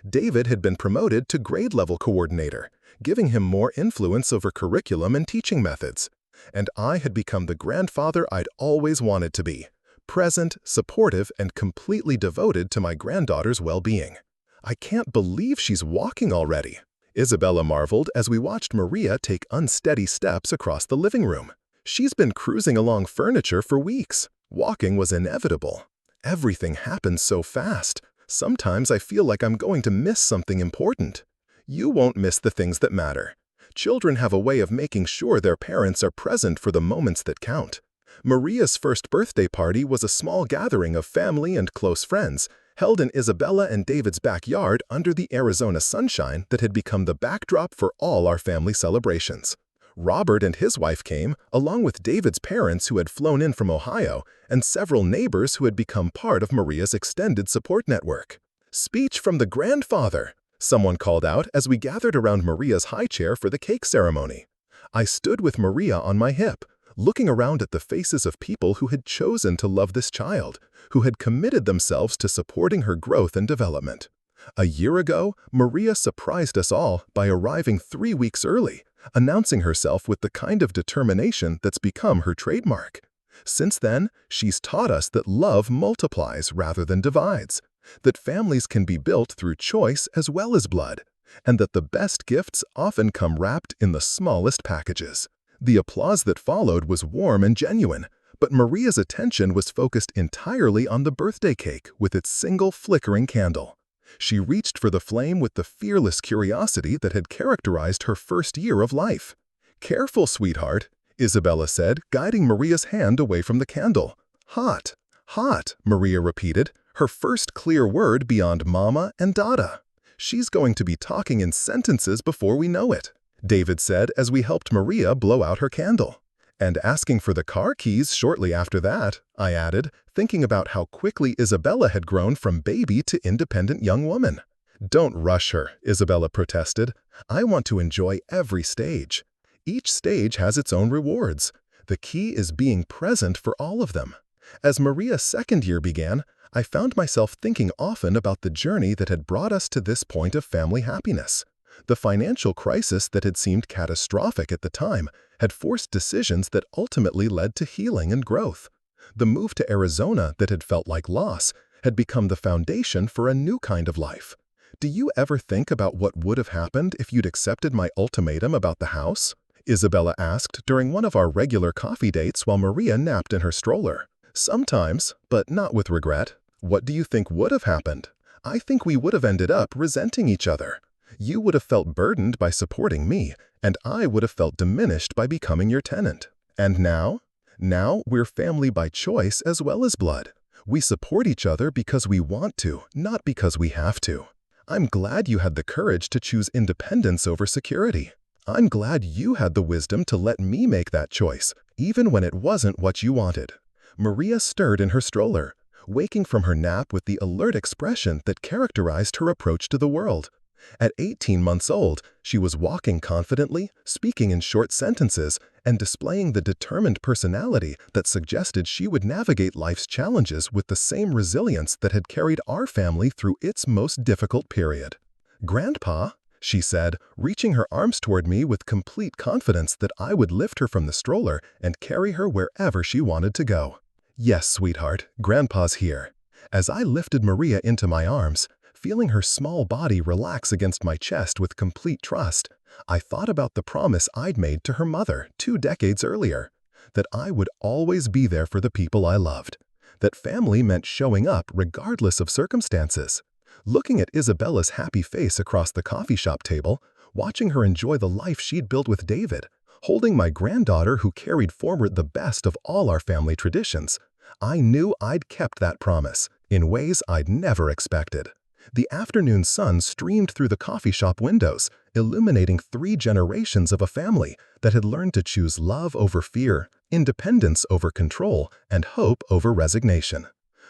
Speaker 1: David had been promoted to grade-level coordinator, giving him more influence over curriculum and teaching methods. And I had become the grandfather I'd always wanted to be, present, supportive, and completely devoted to my granddaughter's well-being. I can't believe she's walking already, Isabella marveled as we watched Maria take unsteady steps across the living room. She's been cruising along furniture for weeks. Walking was inevitable. Everything happens so fast. Sometimes I feel like I'm going to miss something important. You won't miss the things that matter. Children have a way of making sure their parents are present for the moments that count. Maria's first birthday party was a small gathering of family and close friends, held in Isabella and David's backyard under the Arizona sunshine that had become the backdrop for all our family celebrations. Robert and his wife came, along with David's parents who had flown in from Ohio, and several neighbors who had become part of Maria's extended support network. "Speech from the grandfather," someone called out as we gathered around Maria's high chair for the cake ceremony. I stood with Maria on my hip, looking around at the faces of people who had chosen to love this child, who had committed themselves to supporting her growth and development. A year ago, Maria surprised us all by arriving 3 weeks early, announcing herself with the kind of determination that's become her trademark. Since then, she's taught us that love multiplies rather than divides, that families can be built through choice as well as blood, and that the best gifts often come wrapped in the smallest packages. The applause that followed was warm and genuine, but Maria's attention was focused entirely on the birthday cake with its single flickering candle. She reached for the flame with the fearless curiosity that had characterized her first year of life. "Careful, sweetheart," Isabella said, guiding Maria's hand away from the candle. "Hot, hot," Maria repeated, her first clear word beyond mama and dada. "She's going to be talking in sentences before we know it," David said as we helped Maria blow out her candle. "And asking for the car keys shortly after that," I added, thinking about how quickly Isabella had grown from baby to independent young woman. "Don't rush her," Isabella protested. "I want to enjoy every stage. Each stage has its own rewards. The key is being present for all of them." As Maria's second year began, I found myself thinking often about the journey that had brought us to this point of family happiness. The financial crisis that had seemed catastrophic at the time had forced decisions that ultimately led to healing and growth. The move to Arizona that had felt like loss had become the foundation for a new kind of life. "Do you ever think about what would have happened if you'd accepted my ultimatum about the house?" Isabella asked during one of our regular coffee dates while Maria napped in her stroller. "Sometimes, but not with regret." "What do you think would have happened?" "I think we would have ended up resenting each other. You would have felt burdened by supporting me, and I would have felt diminished by becoming your tenant. And now? Now we're family by choice as well as blood. We support each other because we want to, not because we have to. I'm glad you had the courage to choose independence over security. I'm glad you had the wisdom to let me make that choice, even when it wasn't what you wanted." Maria stirred in her stroller, waking from her nap with the alert expression that characterized her approach to the world. At 18 months old, she was walking confidently, speaking in short sentences, and displaying the determined personality that suggested she would navigate life's challenges with the same resilience that had carried our family through its most difficult period. "Grandpa," she said, reaching her arms toward me with complete confidence that I would lift her from the stroller and carry her wherever she wanted to go. "Yes, sweetheart, Grandpa's here." As I lifted Maria into my arms, feeling her small body relax against my chest with complete trust, I thought about the promise I'd made to her mother 2 decades earlier, that I would always be there for the people I loved, that family meant showing up regardless of circumstances, Looking at Isabella's happy face across the coffee shop table, watching her enjoy the life she'd built with David, holding my granddaughter who carried forward the best of all our family traditions, I knew I'd kept that promise in ways I'd never expected. The afternoon sun streamed through the coffee shop windows, illuminating 3 generations of a family that had learned to choose love over fear, independence over control, and hope over resignation.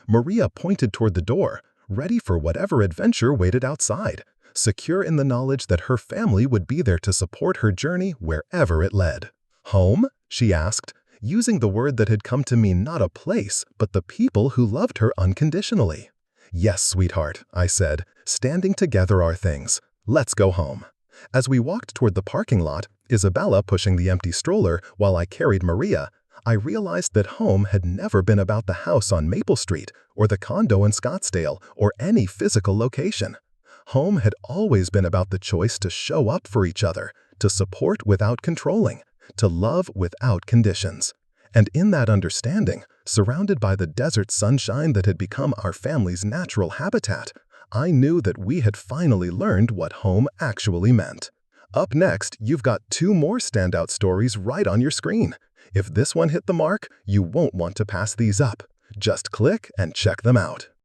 Speaker 1: Maria pointed toward the door, ready for whatever adventure waited outside, secure in the knowledge that her family would be there to support her journey wherever it led. "Home?" she asked, using the word that had come to mean not a place, but the people who loved her unconditionally. "Yes, sweetheart," I said, standing together our things. "Let's go home." As we walked toward the parking lot, Isabella pushing the empty stroller while I carried Maria, I realized that home had never been about the house on Maple Street or the condo in Scottsdale or any physical location. Home had always been about the choice to show up for each other, to support without controlling, to love without conditions. And in that understanding, surrounded by the desert sunshine that had become our family's natural habitat, I knew that we had finally learned what home actually meant. Up next, you've got 2 more standout stories right on your screen. If this one hit the mark, you won't want to pass these up. Just click and check them out.